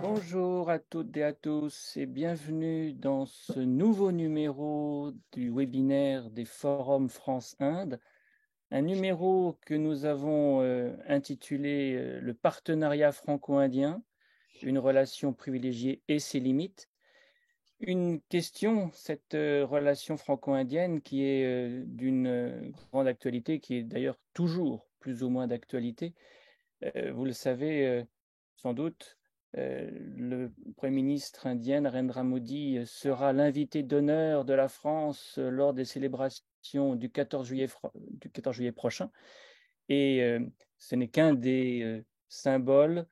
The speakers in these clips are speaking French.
Bonjour à toutes et à tous et bienvenue dans ce nouveau numéro du webinaire des forums France-Inde, un numéro que nous avons intitulé Le partenariat franco-indien, une relation privilégiée et ses limites. Une question, cette relation franco-indienne qui est d'une grande actualité, qui est d'ailleurs toujours plus ou moins d'actualité. Vous le savez sans doute, le Premier ministre indien Narendra Modi sera l'invité d'honneur de la France lors des célébrations du 14 juillet prochain. Et ce n'est qu'un des symboles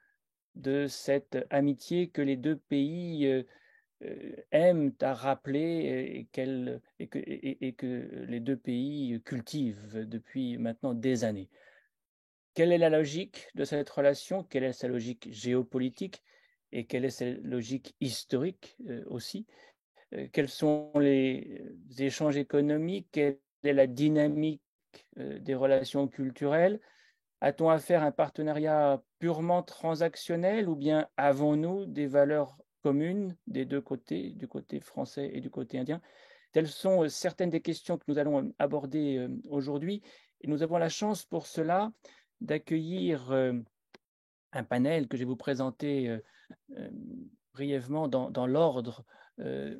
de cette amitié que les deux pays aiment à rappeler et que les deux pays cultivent depuis maintenant des années. Quelle est la logique de cette relation? Quelle est sa logique géopolitique? Et quelle est sa logique historique aussi? Quels sont les échanges économiques? Quelle est la dynamique des relations culturelles? A-t-on affaire à un partenariat purement transactionnel ou bien avons-nous des valeurs communes des deux côtés, du côté français et du côté indien? Telles sont certaines des questions que nous allons aborder aujourd'hui. Et nous avons la chance pour cela d'accueillir un panel que je vais vous présenter euh, brièvement dans l'ordre euh,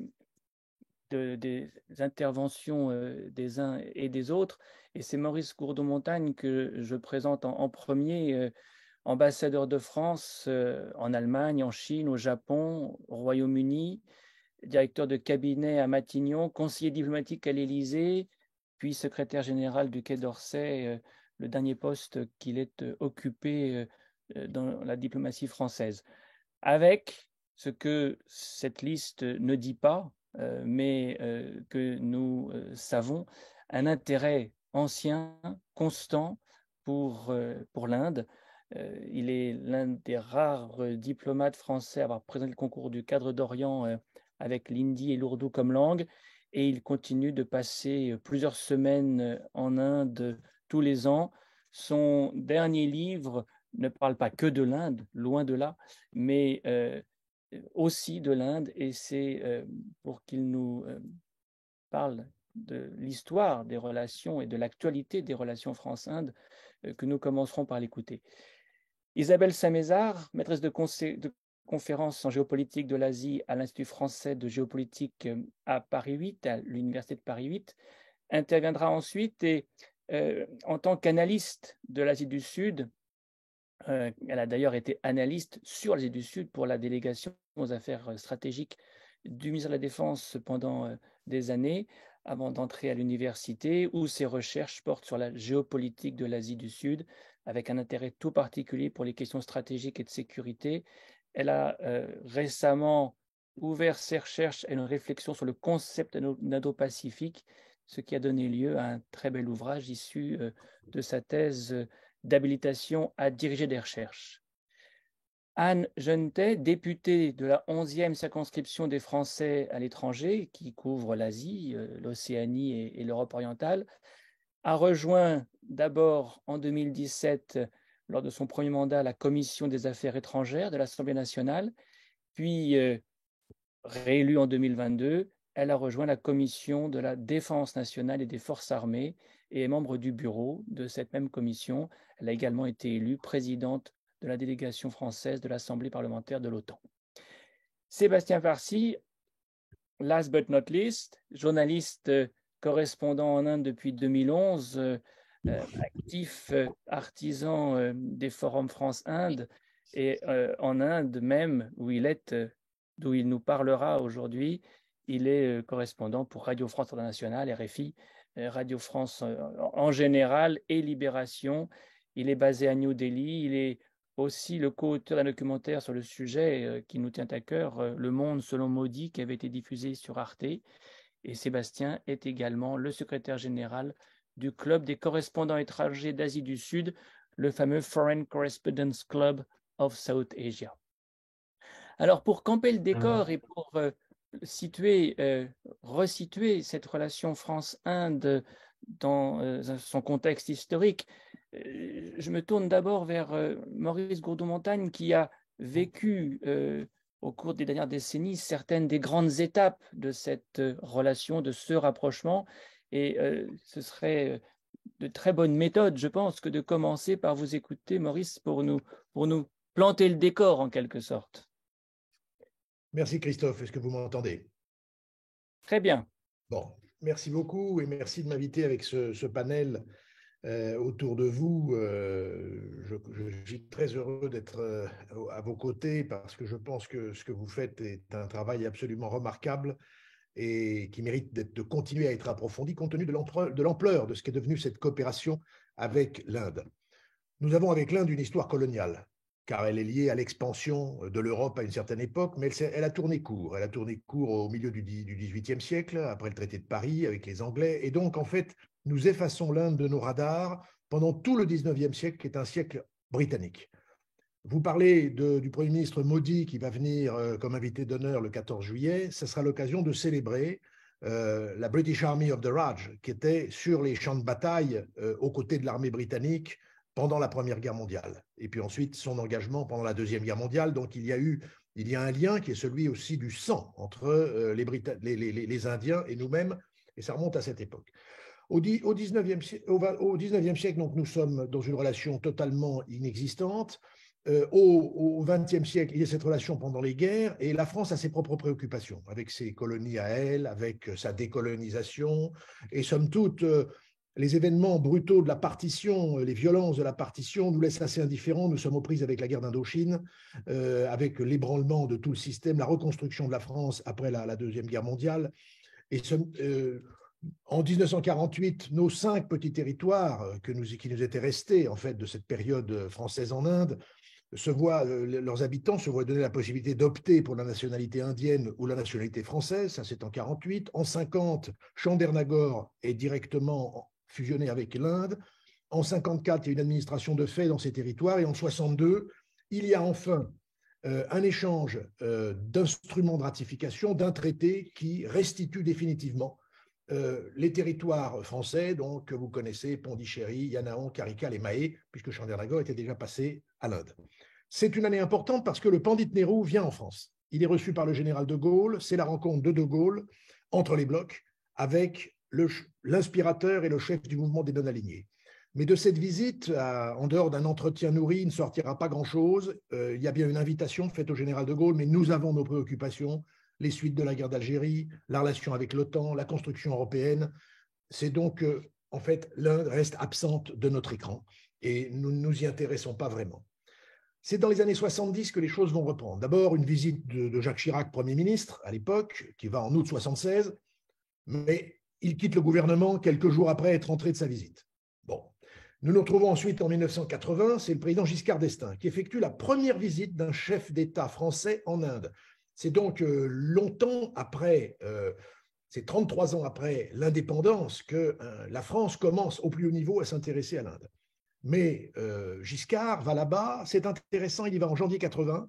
des interventions des uns et des autres. Et c'est Maurice Gourdon-Montagne que je présente en premier, ambassadeur de France en Allemagne, en Chine, au Japon, au Royaume-Uni, directeur de cabinet à Matignon, conseiller diplomatique à l'Élysée, puis secrétaire général du Quai d'Orsay, le dernier poste qu'il ait occupé dans la diplomatie française. Avec ce que cette liste ne dit pas, mais que nous savons, un intérêt ancien, constant pour l'Inde. Il est l'un des rares diplomates français à avoir présenté le concours du cadre d'Orient avec l'hindi et l'ourdou comme langue, et il continue de passer plusieurs semaines en Inde tous les ans. Son dernier livre ne parle pas que de l'Inde, loin de là, mais aussi de l'Inde, et c'est pour qu'il nous parle de l'histoire des relations et de l'actualité des relations France-Inde que nous commencerons par l'écouter. Isabelle Samézard, maîtresse de conférences en géopolitique de l'Asie à l'Institut français de géopolitique à Paris 8, à l'Université de Paris 8, interviendra ensuite et en tant qu'analyste de l'Asie du Sud, elle a d'ailleurs été analyste sur l'Asie du Sud pour la délégation aux affaires stratégiques du ministère de la Défense pendant des années, avant d'entrer à l'université, où ses recherches portent sur la géopolitique de l'Asie du Sud, avec un intérêt tout particulier pour les questions stratégiques et de sécurité. Elle a récemment ouvert ses recherches à une réflexion sur le concept indo-pacifique, ce qui a donné lieu à un très bel ouvrage issu de sa thèse d'habilitation à diriger des recherches. Anne Jeunetet, députée de la 11e circonscription des Français à l'étranger, qui couvre l'Asie, l'Océanie et l'Europe orientale, a rejoint d'abord en 2017, lors de son premier mandat, la Commission des Affaires étrangères de l'Assemblée nationale, puis réélue en 2022, elle a rejoint la Commission de la Défense nationale et des Forces armées et est membre du bureau de cette même commission. Elle a également été élue présidente de la délégation française de l'Assemblée parlementaire de l'OTAN. Sébastien Farcy, last but not least, journaliste correspondant en Inde depuis 2011, actif artisan des forums France-Inde et en Inde même, où il est, d'où il nous parlera aujourd'hui. Il est correspondant pour Radio France Internationale, RFI, Radio France en général et Libération. Il est basé à New Delhi. Il est aussi le co-auteur d'un documentaire sur le sujet qui nous tient à cœur, Le Monde selon Modi, qui avait été diffusé sur Arte. Et Sébastien est également le secrétaire général du Club des correspondants étrangers d'Asie du Sud, le fameux Foreign Correspondents Club of South Asia. Alors, pour camper le décor et pour resituer cette relation France-Inde dans son contexte historique. Je me tourne d'abord vers Maurice Gourdeau-Montagne, qui a vécu au cours des dernières décennies certaines des grandes étapes de cette relation, de ce rapprochement. Et ce serait de très bonne méthode, je pense, que de commencer par vous écouter, Maurice, pour nous planter le décor en quelque sorte. Merci Christophe, est-ce que vous m'entendez? Très bien. Bon, merci beaucoup et merci de m'inviter avec ce panel autour de vous. Je suis très heureux d'être à vos côtés parce que je pense que ce que vous faites est un travail absolument remarquable et qui mérite de continuer à être approfondi compte tenu de l'ampleur de ce qu'est devenu cette coopération avec l'Inde. Nous avons avec l'Inde une histoire coloniale, car elle est liée à l'expansion de l'Europe à une certaine époque, mais elle a tourné court. Elle a tourné court au milieu du XVIIIe siècle, après le traité de Paris avec les Anglais. Et donc, en fait, nous effaçons l'Inde de nos radars pendant tout le XIXe siècle, qui est un siècle britannique. Vous parlez du Premier ministre Modi qui va venir comme invité d'honneur le 14 juillet. Ce sera l'occasion de célébrer la British Army of the Raj, qui était sur les champs de bataille aux côtés de l'armée britannique pendant la Première Guerre mondiale. Et puis ensuite, son engagement pendant la Deuxième Guerre mondiale. Donc, il y a un lien qui est celui aussi du sang entre les Indiens et nous-mêmes, et ça remonte à cette époque. Au XIXe siècle, donc, nous sommes dans une relation totalement inexistante. Au XXe siècle, il y a cette relation pendant les guerres et la France a ses propres préoccupations avec ses colonies à elle, avec sa décolonisation et somme toute, les événements brutaux de la partition, les violences de la partition nous laissent assez indifférents. Nous sommes aux prises avec la guerre d'Indochine, avec l'ébranlement de tout le système, la reconstruction de la France après la Deuxième Guerre mondiale. Et en 1948, nos 5 petits territoires qui nous étaient restés en fait de cette période française en Inde, leurs habitants se voient donner la possibilité d'opter pour la nationalité indienne ou la nationalité française, ça c'est en 48. En 50, Chandernagore est directement fusionné avec l'Inde. En 54, il y a une administration de fait dans ces territoires. Et en 62, il y a enfin un échange d'instruments de ratification d'un traité qui restitue définitivement les territoires français, donc que vous connaissez, Pondichéry, Yanao, Karikal et Mahé, puisque Chandernagore était déjà passé à l'Inde. C'est une année importante parce que le Pandit Nehru vient en France. Il est reçu par le général de Gaulle. C'est la rencontre de Gaulle entre les blocs avec l'inspirateur et le chef du mouvement des non-alignés. Mais de cette visite, en dehors d'un entretien nourri, il ne sortira pas grand-chose. Il y a bien une invitation faite au général de Gaulle, mais nous avons nos préoccupations, les suites de la guerre d'Algérie, la relation avec l'OTAN, la construction européenne. C'est donc, en fait, l'Inde reste absente de notre écran et nous ne nous y intéressons pas vraiment. C'est dans les années 70 que les choses vont reprendre. D'abord, une visite de Jacques Chirac, Premier ministre, à l'époque, qui va en août 76, mais il quitte le gouvernement quelques jours après être rentré de sa visite. Bon. Nous nous retrouvons ensuite en 1980, c'est le président Giscard d'Estaing qui effectue la première visite d'un chef d'État français en Inde. C'est donc longtemps après, c'est 33 ans après l'indépendance que la France commence au plus haut niveau à s'intéresser à l'Inde. Mais Giscard va là-bas, c'est intéressant, il y va en janvier 80,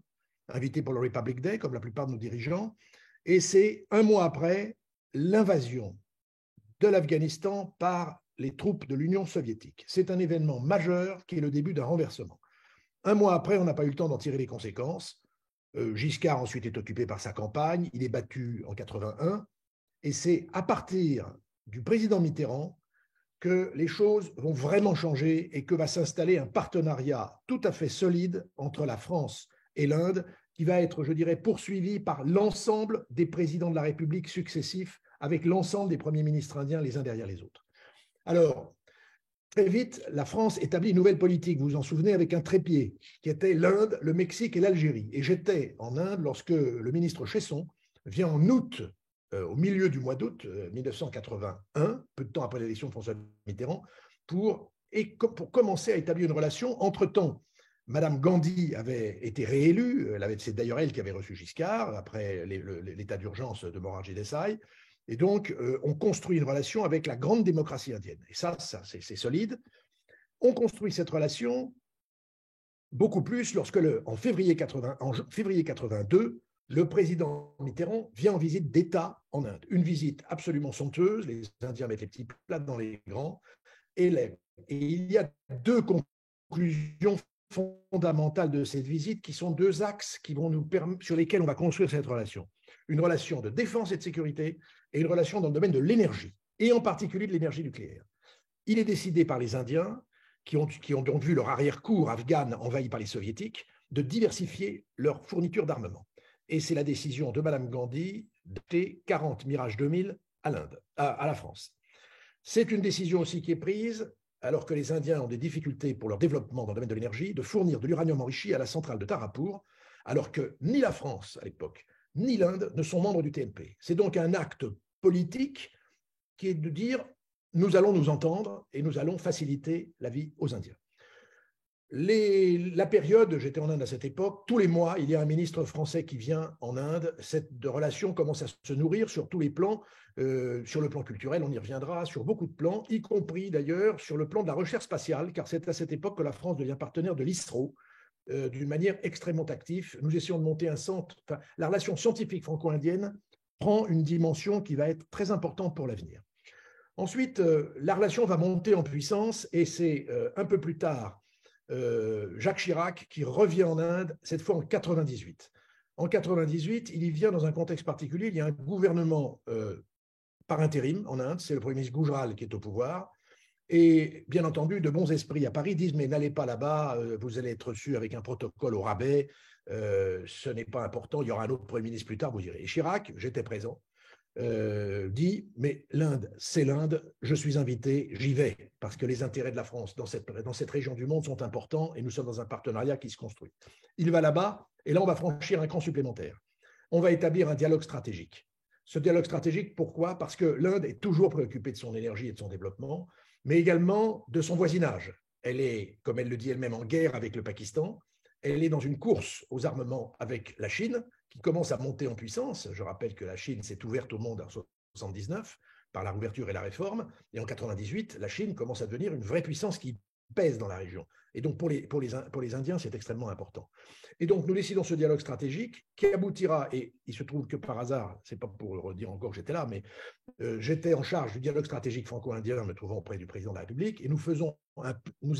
invité pour le Republic Day, comme la plupart de nos dirigeants, et c'est un mois après l'invasion de l'Afghanistan par les troupes de l'Union soviétique. C'est un événement majeur qui est le début d'un renversement. Un mois après, on n'a pas eu le temps d'en tirer les conséquences. Giscard ensuite est occupé par sa campagne, il est battu en 81, et c'est à partir du président Mitterrand que les choses vont vraiment changer et que va s'installer un partenariat tout à fait solide entre la France et l'Inde qui va être, je dirais, poursuivi par l'ensemble des présidents de la République successifs avec l'ensemble des premiers ministres indiens les uns derrière les autres. Alors, très vite, la France établit une nouvelle politique, vous vous en souvenez, avec un trépied qui était l'Inde, le Mexique et l'Algérie. Et j'étais en Inde lorsque le ministre Chesson vient en août, au milieu du mois d'août 1981, peu de temps après l'élection de François Mitterrand, pour commencer à établir une relation. Entre-temps, Madame Gandhi avait été réélue, c'est d'ailleurs elle qui avait reçu Giscard après l'état d'urgence de Morarji Desai. Et donc, on construit une relation avec la grande démocratie indienne. Et ça c'est solide. On construit cette relation beaucoup plus lorsque, en février 82, le président Mitterrand vient en visite d'État en Inde. Une visite absolument somptueuse, les Indiens mettent les petits plats dans les grands, et il y a deux conclusions fondamentales de cette visite qui sont deux axes qui vont sur lesquels on va construire cette relation. Une relation de défense et de sécurité et une relation dans le domaine de l'énergie, et en particulier de l'énergie nucléaire. Il est décidé par les Indiens, qui ont donc vu leur arrière-cour afghane envahi par les Soviétiques, de diversifier leur fourniture d'armement. Et c'est la décision de Mme Gandhi d'acheter 40 Mirage 2000 à l'Inde, à la France. C'est une décision aussi qui est prise, alors que les Indiens ont des difficultés pour leur développement dans le domaine de l'énergie, de fournir de l'uranium enrichi à la centrale de Tarapur, alors que ni la France à l'époque, ni l'Inde ne sont membres du TNP. C'est donc un acte politique qui est de dire nous allons nous entendre et nous allons faciliter la vie aux Indiens. La période, j'étais en Inde à cette époque, tous les mois, il y a un ministre français qui vient en Inde. Cette relation commence à se nourrir sur tous les plans, sur le plan culturel, on y reviendra, sur beaucoup de plans, y compris d'ailleurs sur le plan de la recherche spatiale, car c'est à cette époque que la France devient partenaire de l'ISRO, d'une manière extrêmement active. Nous essayons de monter un centre. Enfin, la relation scientifique franco-indienne prend une dimension qui va être très importante pour l'avenir. Ensuite, la relation va monter en puissance et c'est un peu plus tard Jacques Chirac qui revient en Inde, cette fois en 98. En 98, il y vient dans un contexte particulier. Il y a un gouvernement par intérim en Inde, c'est le Premier ministre Gujral qui est au pouvoir. Et bien entendu, de bons esprits à Paris disent mais n'allez pas là-bas, vous allez être reçu avec un protocole au rabais, ce n'est pas important, il y aura un autre Premier ministre plus tard, vous irez. Et Chirac, j'étais présent, dit mais l'Inde, c'est l'Inde, je suis invité, j'y vais, parce que les intérêts de la France dans cette région du monde sont importants et nous sommes dans un partenariat qui se construit. Il va là-bas et là on va franchir un cran supplémentaire. On va établir un dialogue stratégique. Ce dialogue stratégique, pourquoi? Parce que l'Inde est toujours préoccupée de son énergie et de son développement, mais également de son voisinage. Elle est, comme elle le dit elle-même, en guerre avec le Pakistan. Elle est dans une course aux armements avec la Chine, qui commence à monter en puissance. Je rappelle que la Chine s'est ouverte au monde en 1979 par la rouverture et la réforme. Et en 1998, la Chine commence à devenir une vraie puissance qui pèse dans la région. Et donc, pour les Indiens, c'est extrêmement important. Et donc, nous décidons ce dialogue stratégique qui aboutira, et il se trouve que par hasard, ce n'est pas pour redire encore que j'étais là, mais j'étais en charge du dialogue stratégique franco-indien, me trouvant auprès du président de la République, et nous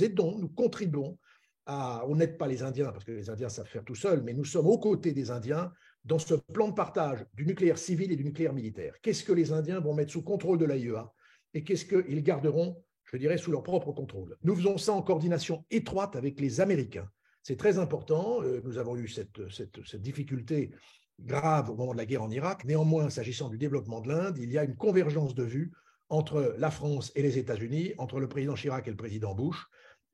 aidons, nous contribuons on n'aide pas les Indiens, parce que les Indiens savent faire tout seuls, mais nous sommes aux côtés des Indiens dans ce plan de partage du nucléaire civil et du nucléaire militaire. Qu'est-ce que les Indiens vont mettre sous contrôle de l'AIEA et qu'est-ce qu'ils garderont, je dirais, sous leur propre contrôle? Nous faisons ça en coordination étroite avec les Américains. C'est très important. Nous avons eu cette difficulté grave au moment de la guerre en Irak. Néanmoins, s'agissant du développement de l'Inde, il y a une convergence de vues entre la France et les États-Unis, entre le président Chirac et le président Bush,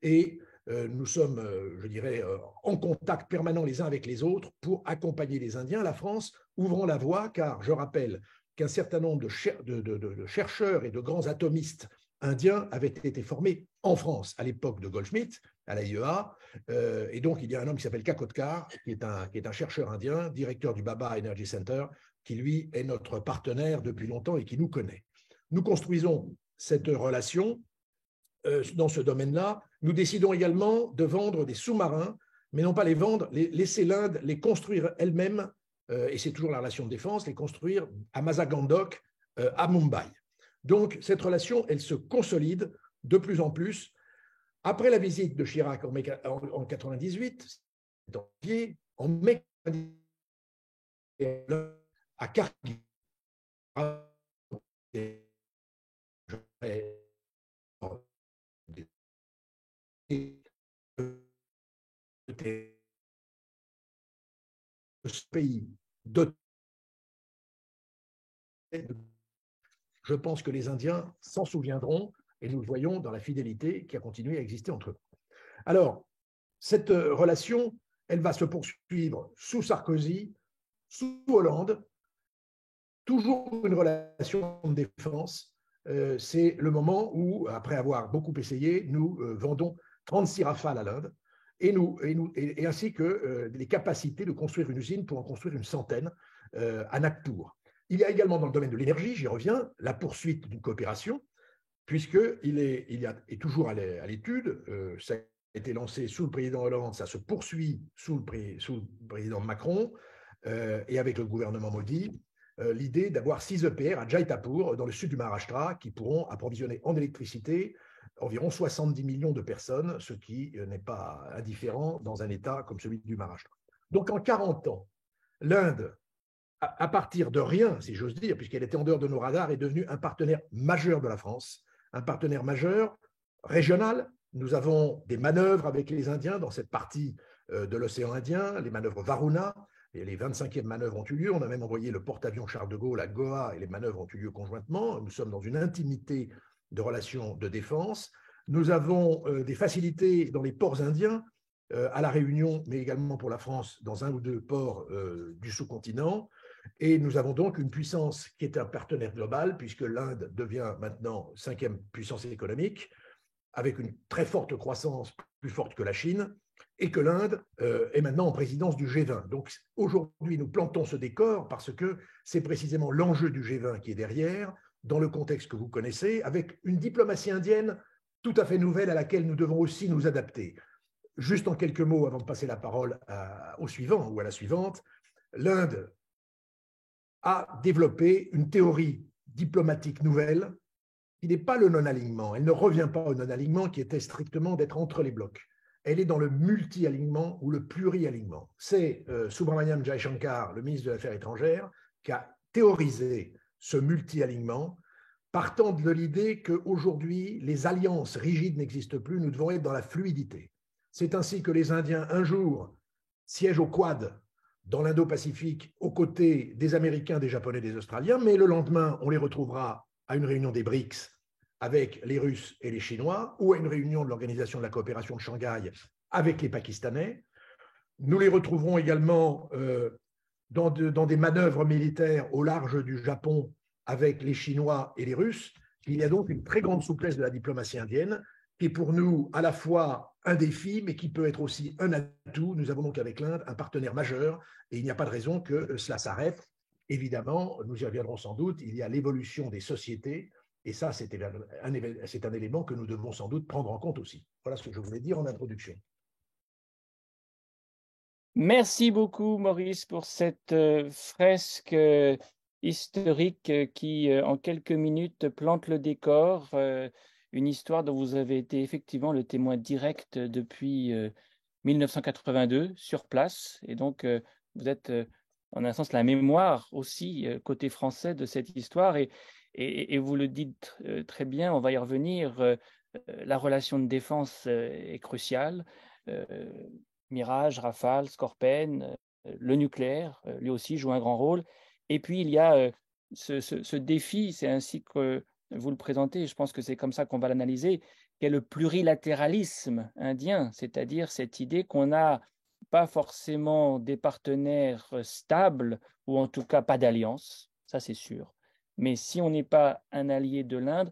et nous sommes, je dirais, en contact permanent les uns avec les autres pour accompagner les Indiens. La France ouvrant la voie, car je rappelle qu'un certain nombre de chercheurs et de grands atomistes indiens avaient été formés en France à l'époque de Goldschmidt, à l'AIEA. Et donc, il y a un homme qui s'appelle Kakotkar, qui est un chercheur indien, directeur du Bhabha Energy Center, qui, lui, est notre partenaire depuis longtemps et qui nous connaît. Nous construisons cette relation dans ce domaine-là. Nous décidons également de vendre des sous-marins, mais non pas les vendre, laisser l'Inde les construire elle-même, et c'est toujours la relation de défense, les construire à Mazagandok, à Mumbai. Donc, cette relation, elle se consolide de plus en plus. Après la visite de Chirac en 1998, en mai, à Kargil, ce pays doté, je pense que les Indiens s'en souviendront et nous le voyons dans la fidélité qui a continué à exister entre eux. Alors, cette relation, elle va se poursuivre sous Sarkozy, sous Hollande, toujours une relation de défense. C'est le moment où, après avoir beaucoup essayé, nous vendons 36 Rafales à l'Inde et ainsi que les capacités de construire une usine pour en construire une centaine à Nagpur. Il y a également dans le domaine de l'énergie, j'y reviens, la poursuite d'une coopération, puisqu'il est toujours à l'étude. Ça a été lancé sous le président Hollande, ça se poursuit sous le président Macron. et avec le gouvernement Modi, l'idée d'avoir 6 EPR à Jaitapur, dans le sud du Maharashtra, qui pourront approvisionner en électricité environ 70 millions de personnes, ce qui n'est pas indifférent dans un État comme celui du Maharashtra. Donc en 40 ans, l'Inde, à partir de rien, si j'ose dire, puisqu'elle était en dehors de nos radars, est devenue un partenaire majeur de la France, un partenaire majeur régional. Nous avons des manœuvres avec les Indiens dans cette partie de l'océan Indien, les manœuvres Varuna, et les 25e manœuvres ont eu lieu. On a même envoyé le porte-avions Charles de Gaulle à Goa et les manœuvres ont eu lieu conjointement. Nous sommes dans une intimité de relations de défense. Nous avons des facilités dans les ports indiens, à La Réunion, mais également pour la France, dans un ou deux ports du sous-continent. Et nous avons donc une puissance qui est un partenaire global, puisque l'Inde devient maintenant 5e puissance économique, avec une très forte croissance, plus forte que la Chine, et que l'Inde est maintenant en présidence du G20. Donc aujourd'hui, nous plantons ce décor parce que c'est précisément l'enjeu du G20 qui est derrière, dans le contexte que vous connaissez, avec une diplomatie indienne tout à fait nouvelle à laquelle nous devons aussi nous adapter. Juste en quelques mots, avant de passer la parole au suivant ou à la suivante, l'Inde a développé une théorie diplomatique nouvelle qui n'est pas le non-alignement. Elle ne revient pas au non-alignement qui était strictement d'être entre les blocs. Elle est dans le multi-alignement ou le pluri-alignement. C'est Subramaniam Jaishankar, le ministre de l'Affaires étrangères, qui a théorisé ce multi-alignement, partant de l'idée qu'aujourd'hui, les alliances rigides n'existent plus, nous devons être dans la fluidité. C'est ainsi que les Indiens, un jour, siègent au Quad, dans l'Indo-Pacifique, aux côtés des Américains, des Japonais, des Australiens, mais le lendemain, on les retrouvera à une réunion des BRICS avec les Russes et les Chinois, ou à une réunion de l'Organisation de la coopération de Shanghai avec les Pakistanais. Nous les retrouverons également dans des manœuvres militaires au large du Japon avec les Chinois et les Russes. Il y a donc une très grande souplesse de la diplomatie indienne, qui est pour nous à la fois un défi, mais qui peut être aussi un atout. Nous avons donc avec l'Inde un partenaire majeur, et il n'y a pas de raison que cela s'arrête. Évidemment, nous y reviendrons sans doute, il y a l'évolution des sociétés, et ça, c'est un élément que nous devons sans doute prendre en compte aussi. Voilà ce que je voulais dire en introduction. Merci beaucoup, Maurice, pour cette fresque historique qui, en quelques minutes, plante le décor. Une histoire dont vous avez été effectivement le témoin direct depuis 1982 sur place. Et donc, vous êtes en un sens la mémoire aussi côté français de cette histoire. Et vous le dites très bien, on va y revenir. La relation de défense est cruciale. Mirage, Rafale, Scorpène, le nucléaire, lui aussi joue un grand rôle. Et puis il y a ce défi, c'est ainsi que vous le présentez, je pense que c'est comme ça qu'on va l'analyser, qu'est le plurilatéralisme indien, c'est-à-dire cette idée qu'on n'a pas forcément des partenaires stables, ou en tout cas pas d'alliance, ça c'est sûr. Mais si on n'est pas un allié de l'Inde,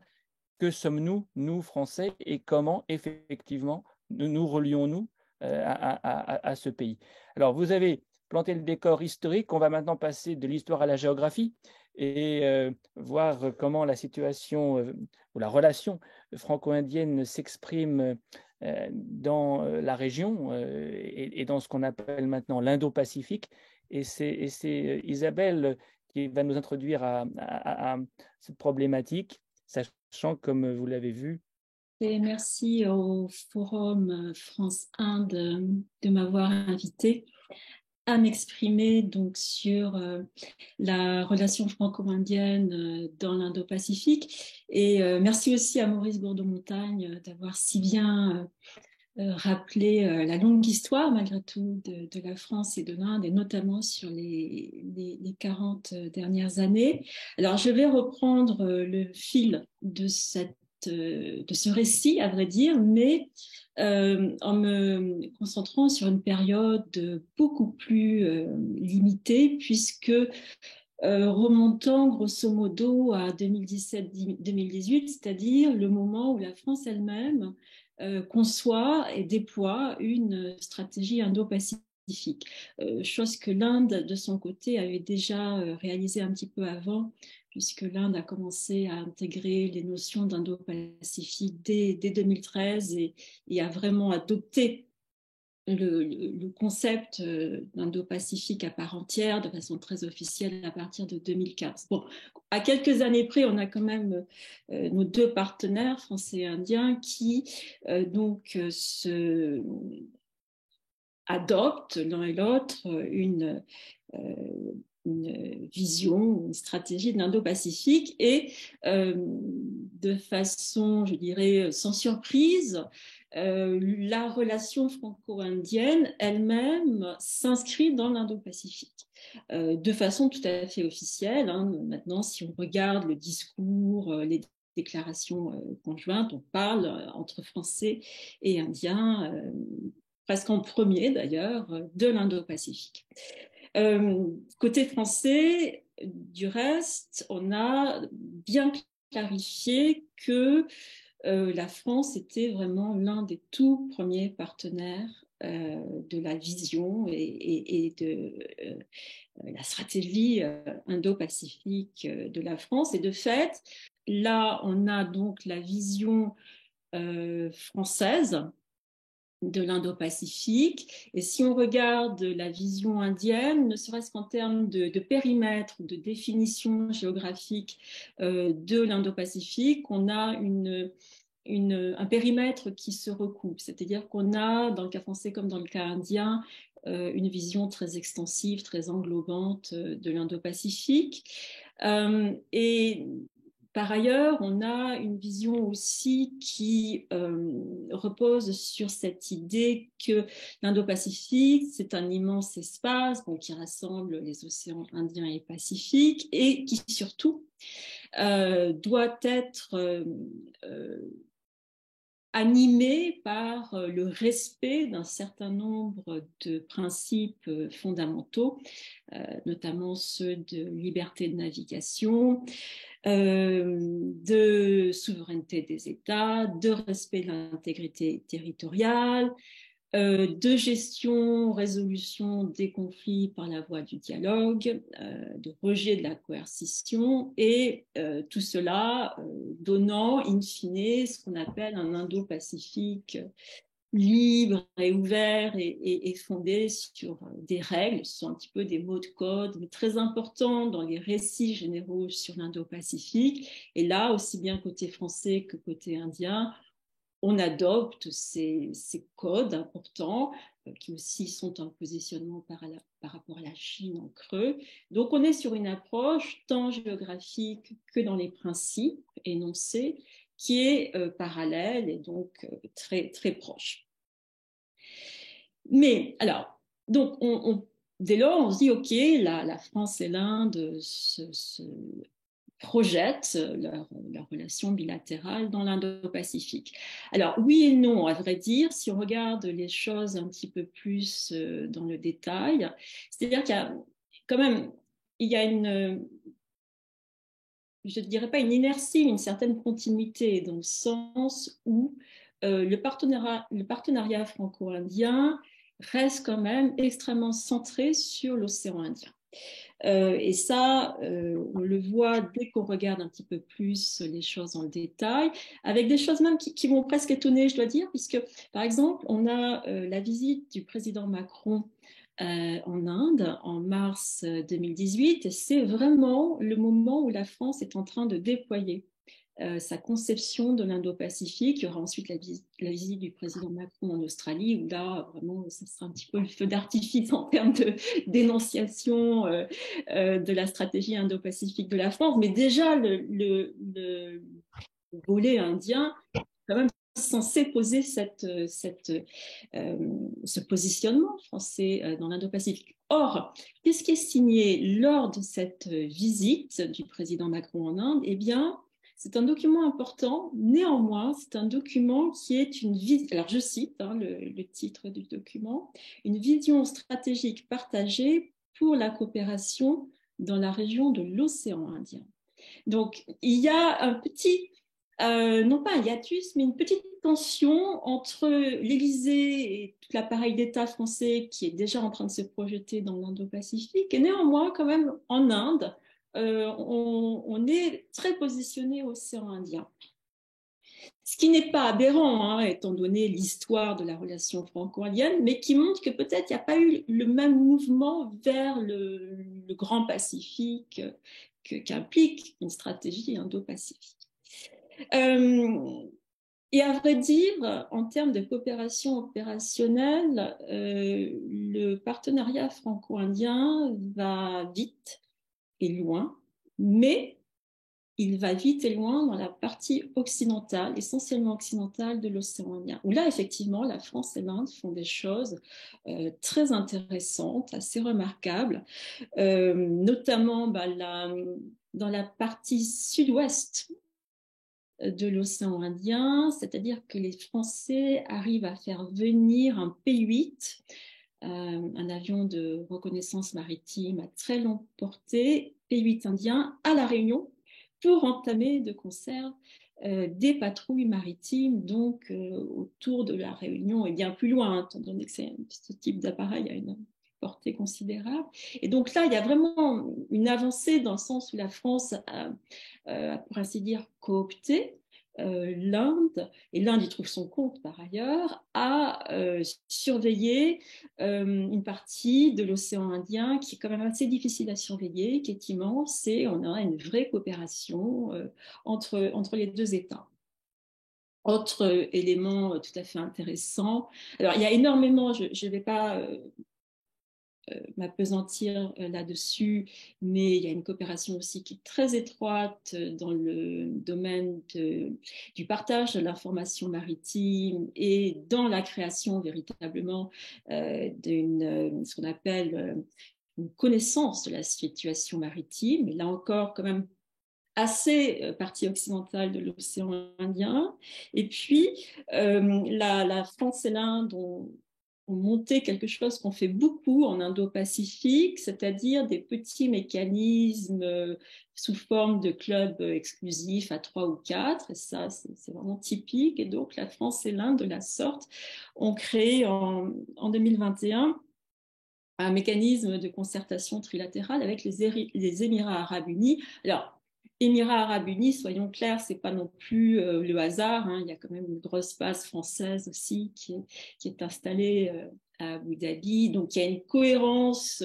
que sommes-nous, nous Français, et comment effectivement nous relions-nous à ce pays? Alors, vous avez planté le décor historique, on va maintenant passer de l'histoire à la géographie et voir comment la situation ou la relation franco-indienne s'exprime dans la région et dans ce qu'on appelle maintenant l'Indo-Pacifique. Et c'est Isabelle qui va nous introduire à cette problématique, sachant, comme vous l'avez vu. Et merci au Forum France-Inde de m'avoir invité à m'exprimer donc sur la relation franco-indienne dans l'Indo-Pacifique. Et merci aussi à Maurice Bourdeau-Montagne d'avoir si bien rappelé la longue histoire, malgré tout, de la France et de l'Inde, et notamment sur les 40 dernières années. Alors, je vais reprendre le fil de ce récit, à vrai dire, mais en me concentrant sur une période beaucoup plus limitée, puisque remontant grosso modo à 2017-2018, c'est-à-dire le moment où la France elle-même conçoit et déploie une stratégie indo-pacifique, chose que l'Inde, de son côté, avait déjà réalisé un petit peu avant, puisque l'Inde a commencé à intégrer les notions d'Indo-Pacifique dès 2013 et a vraiment adopté le concept d'Indo-Pacifique à part entière de façon très officielle à partir de 2015. Bon, à quelques années près, on a quand même nos deux partenaires, français et indiens, qui adoptent l'un et l'autre une vision, une stratégie de l'Indo-Pacifique et de façon, je dirais, sans surprise, la relation franco-indienne elle-même s'inscrit dans l'Indo-Pacifique de façon tout à fait officielle. Hein. Maintenant, si on regarde le discours, les déclarations conjointes, on parle entre Français et Indiens, presque en premier d'ailleurs, de l'Indo-Pacifique. Côté français, du reste, on a bien clarifié que la France était vraiment l'un des tout premiers partenaires de la vision et de la stratégie indo-pacifique de la France. Et de fait, là, on a donc la vision française de l'Indo-Pacifique. Et si on regarde la vision indienne, ne serait-ce qu'en termes de périmètre, de définition géographique de l'Indo-Pacifique, on a un périmètre qui se recoupe. C'est-à-dire qu'on a, dans le cas français comme dans le cas indien, une vision très extensive, très englobante de l'Indo-Pacifique. Et par ailleurs, on a une vision aussi qui repose sur cette idée que l'Indo-Pacifique, c'est un immense espace qui rassemble les océans Indien et Pacifique et qui surtout doit être animé par le respect d'un certain nombre de principes fondamentaux, notamment ceux de liberté de navigation, de souveraineté des États, de respect de l'intégrité territoriale, de gestion, résolution des conflits par la voie du dialogue, de rejet de la coercition, et tout cela donnant in fine ce qu'on appelle un Indo-Pacifique libre et ouvert et fondé sur des règles. Ce sont un petit peu des mots de code, mais très importants dans les récits généraux sur l'Indo-Pacifique. Et là, aussi bien côté français que côté indien, on adopte ces codes importants qui aussi sont en positionnement par rapport à la Chine en creux. Donc, on est sur une approche tant géographique que dans les principes énoncés qui est parallèle et donc très, très proche. Mais alors, donc, dès lors, on se dit, OK, la France et l'Inde se projettent leur relation bilatérale dans l'Indo-Pacifique. Alors, oui et non, à vrai dire, si on regarde les choses un petit peu plus dans le détail, c'est-à-dire qu'il y a quand même, je ne dirais pas une inertie, une certaine continuité dans le sens où le partenariat franco-indien reste quand même extrêmement centré sur l'océan Indien. Et ça, on le voit dès qu'on regarde un petit peu plus les choses dans le détail, avec des choses même qui vont presque étonner, je dois dire, puisque, par exemple, on a la visite du président Macron en Inde en mars 2018, et c'est vraiment le moment où la France est en train de déployer sa conception de l'Indo-Pacifique. Il y aura ensuite la visite du président Macron en Australie, où là, vraiment, ce sera un petit peu le feu d'artifice en termes de dénonciation de la stratégie Indo-Pacifique de la France. Mais déjà, le volet indien, quand même, censé poser ce positionnement français dans l'Indo-Pacifique. Or, qu'est-ce qui est signé lors de cette visite du président Macron en Inde? Eh bien, c'est un document important. Néanmoins, c'est un document qui est une vision, alors je cite le titre du document, une vision stratégique partagée pour la coopération dans la région de l'océan Indien. Donc, il y a un petit, non pas un hiatus, mais une petite tension entre l'Élysée et tout l'appareil d'État français qui est déjà en train de se projeter dans l'Indo-Pacifique. Et néanmoins, quand même, en Inde, on est très positionné au océan Indien. ce qui n'est pas aberrant, hein, étant donné l'histoire de la relation franco-indienne, mais qui montre que peut-être il n'y a pas eu le même mouvement vers le Grand Pacifique qu'implique une stratégie indo-pacifique. Et à vrai dire, en termes de coopération opérationnelle, le partenariat franco-indien va vite et loin, mais il va vite et loin dans la partie occidentale, essentiellement occidentale de l'océan Indien, où là, effectivement, la France et l'Inde font des choses très intéressantes, assez remarquables, notamment dans la partie sud-ouest de l'océan Indien, c'est-à-dire que les Français arrivent à faire venir un P-8, un avion de reconnaissance maritime à très longue portée, P-8 indien, à La Réunion, pour entamer de concert des patrouilles maritimes, donc autour de La Réunion et bien plus loin, hein, étant donné que ce type d'appareil a une portée considérable. Et donc là, il y a vraiment une avancée dans le sens où la France a pour ainsi dire, coopté l'Inde, et l'Inde y trouve son compte par ailleurs, à surveiller une partie de l'océan Indien qui est quand même assez difficile à surveiller, qui est immense, et on a une vraie coopération entre les deux États. Autre élément tout à fait intéressant, alors il y a énormément, je ne vais pas m'appesantir là-dessus, mais il y a une coopération aussi qui est très étroite dans le domaine du partage de l'information maritime et dans la création véritablement d'une ce qu'on appelle une connaissance de la situation maritime. Et là encore, quand même, assez partie occidentale de l'océan Indien. Et puis, la France et l'Inde ont monté quelque chose qu'on fait beaucoup en Indo-Pacifique, c'est-à-dire des petits mécanismes sous forme de clubs exclusifs à 3 ou 4, et ça, c'est vraiment typique. Et donc, la France et l'Inde, de la sorte, ont créé en 2021 un mécanisme de concertation trilatérale avec les Émirats arabes unis. Alors, Émirats arabes unis, soyons clairs, c'est pas non plus le hasard, hein. Il y a quand même une grosse base française aussi qui est installée à Abu Dhabi. Donc, il y a une cohérence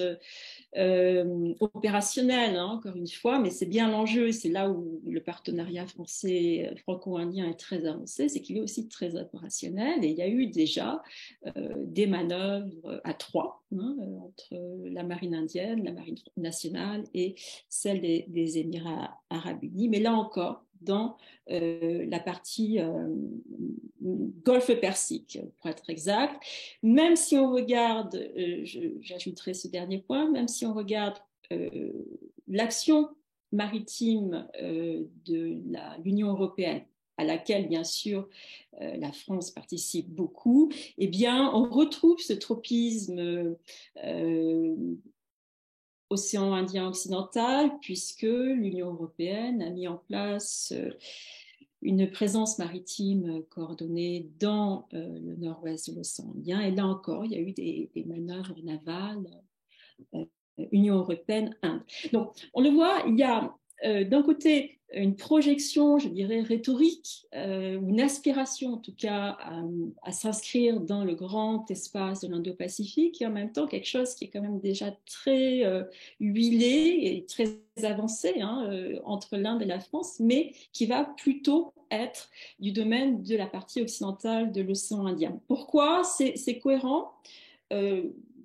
opérationnelle, hein, encore une fois, mais c'est bien l'enjeu, c'est là où le partenariat français franco-indien est très avancé, c'est qu'il est aussi très opérationnel, et il y a eu déjà des manœuvres à 3, hein, entre la marine indienne, la marine nationale et celle des Émirats arabes unis, mais là encore dans la partie Golfe Persique, pour être exact. Même si on regarde, j'ajouterai ce dernier point, même si on regarde l'action maritime de l'Union européenne, à laquelle, bien sûr, la France participe beaucoup, eh bien, on retrouve ce tropisme océan Indien occidental, puisque l'Union européenne a mis en place une présence maritime coordonnée dans le nord-ouest de l'océan Indien. Et là encore, il y a eu des manœuvres navales Union européenne-Inde. Donc, on le voit, il y a d'un côté une projection, je dirais, rhétorique, une aspiration en tout cas à s'inscrire dans le grand espace de l'Indo-Pacifique, et en même temps quelque chose qui est quand même déjà très huilé et très avancé, hein, entre l'Inde et la France, mais qui va plutôt être du domaine de la partie occidentale de l'océan Indien. Pourquoi c'est cohérent?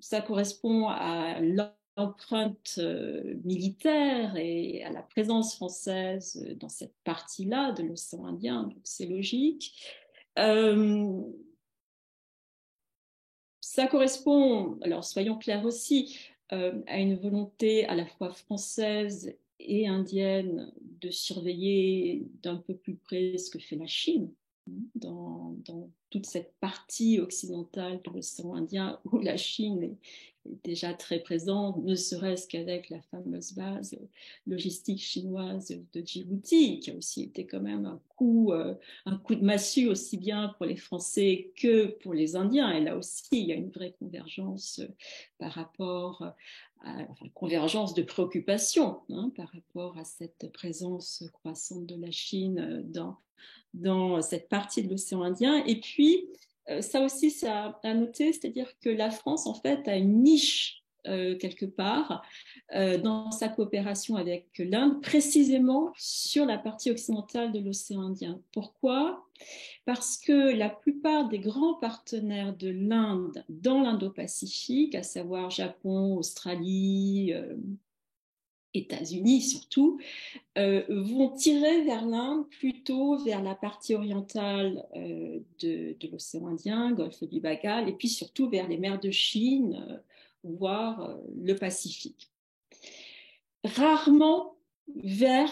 Ça correspond à l'empreinte militaire et à la présence française dans cette partie-là de l'océan Indien, donc c'est logique. Ça correspond, alors soyons clairs aussi, à une volonté à la fois française et indienne de surveiller d'un peu plus près ce que fait la Chine dans toute cette partie occidentale de l'océan Indien où la Chine est déjà très présente, ne serait-ce qu'avec la fameuse base logistique chinoise de Djibouti, qui a aussi été quand même un coup de massue aussi bien pour les Français que pour les Indiens. Et là aussi, il y a une vraie convergence par rapport enfin, convergence de préoccupations par rapport à cette présence croissante de la Chine dans cette partie de l'océan Indien. Et puis, ça aussi, c'est à noter, c'est-à-dire que la France, en fait, a une niche quelque part dans sa coopération avec l'Inde, précisément sur la partie occidentale de l'océan Indien. Pourquoi ? Parce que la plupart des grands partenaires de l'Inde dans l'Indo-Pacifique, à savoir Japon, Australie, États-Unis surtout, vont tirer vers l'Inde plutôt vers la partie orientale de l'océan Indien, golfe du Bengale, et puis surtout vers les mers de Chine, voire le Pacifique. Rarement vers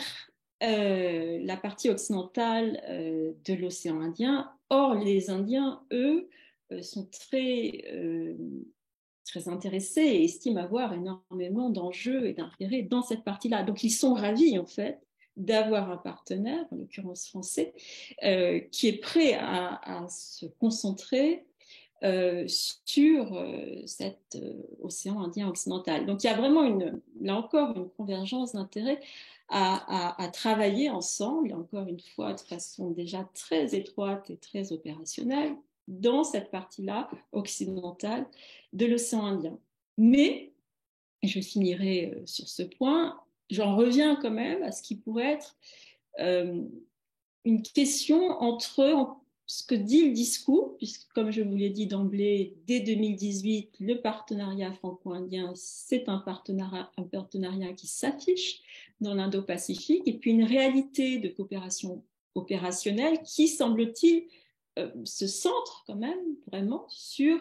la partie occidentale de l'océan Indien. Or, les Indiens, eux, sont très intéressés et estiment avoir énormément d'enjeux et d'intérêts dans cette partie-là. Donc, ils sont ravis, en fait, d'avoir un partenaire, en l'occurrence français, qui est prêt à se concentrer sur cet océan Indien occidental. Donc, il y a vraiment, là encore, une convergence d'intérêts à travailler ensemble, encore une fois, de façon déjà très étroite et très opérationnelle, dans cette partie-là occidentale de l'océan Indien. Mais, et je finirai sur ce point, j'en reviens quand même à ce qui pourrait être une question entre ce que dit le discours, puisque comme je vous l'ai dit d'emblée, dès 2018, le partenariat franco-indien, c'est un partenariat qui s'affiche dans l'Indo-Pacifique, et puis une réalité de coopération opérationnelle qui, semble-t-il, se centre quand même vraiment sur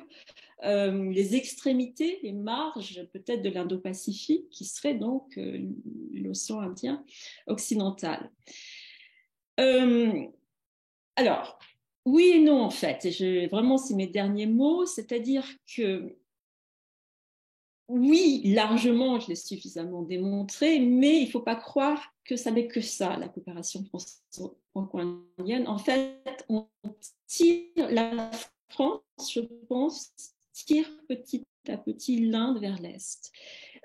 les extrémités, les marges peut-être de l'Indo-Pacifique, qui serait donc l'océan Indien occidental. Alors, oui et non en fait, vraiment c'est mes derniers mots, c'est-à-dire que oui, largement, je l'ai suffisamment démontré, mais il ne faut pas croire que ça n'est que ça, la coopération franco-indienne. En fait, la France, je pense, tire petit à petit l'Inde vers l'Est.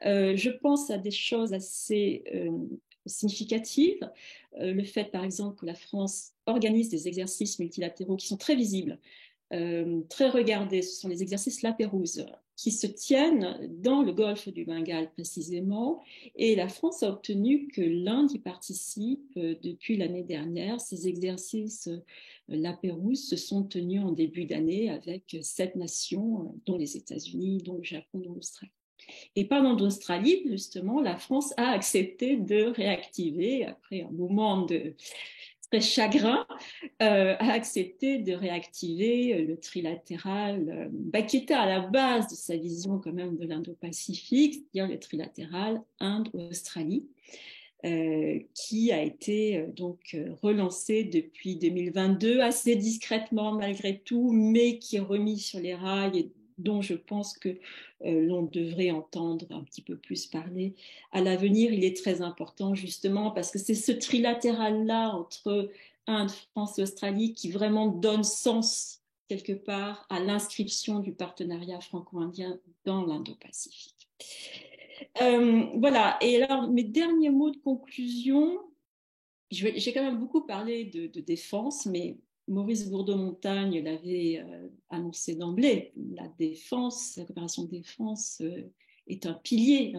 Je pense à des choses assez significatives. Le fait, par exemple, que la France organise des exercices multilatéraux qui sont très visibles, très regardés, ce sont les exercices La Pérouse, qui se tiennent dans le golfe du Bengale précisément, et la France a obtenu que l'Inde y participe depuis l'année dernière. Ces exercices La Pérouse se sont tenus en début d'année avec 7 nations, dont les États-Unis, dont le Japon, dont l'Australie. Et parlant d'Australie, justement, la France a accepté de réactiver, après un moment de très chagrin, a accepté de réactiver le trilatéral qui était à la base de sa vision quand même de l'Indo-Pacifique, c'est-à-dire le trilatéral Inde-Australie, qui a été donc relancé depuis 2022, assez discrètement malgré tout, mais qui est remis sur les rails et dont je pense que l'on devrait entendre un petit peu plus parler à l'avenir. Il est très important justement parce que c'est ce trilatéral-là entre Inde, France et Australie qui vraiment donne sens quelque part à l'inscription du partenariat franco-indien dans l'Indo-Pacifique. Voilà, et alors mes derniers mots de conclusion, j'ai quand même beaucoup parlé de défense, mais Maurice Bourdeau-Montagne l'avait annoncé d'emblée. La coopération de défense est un pilier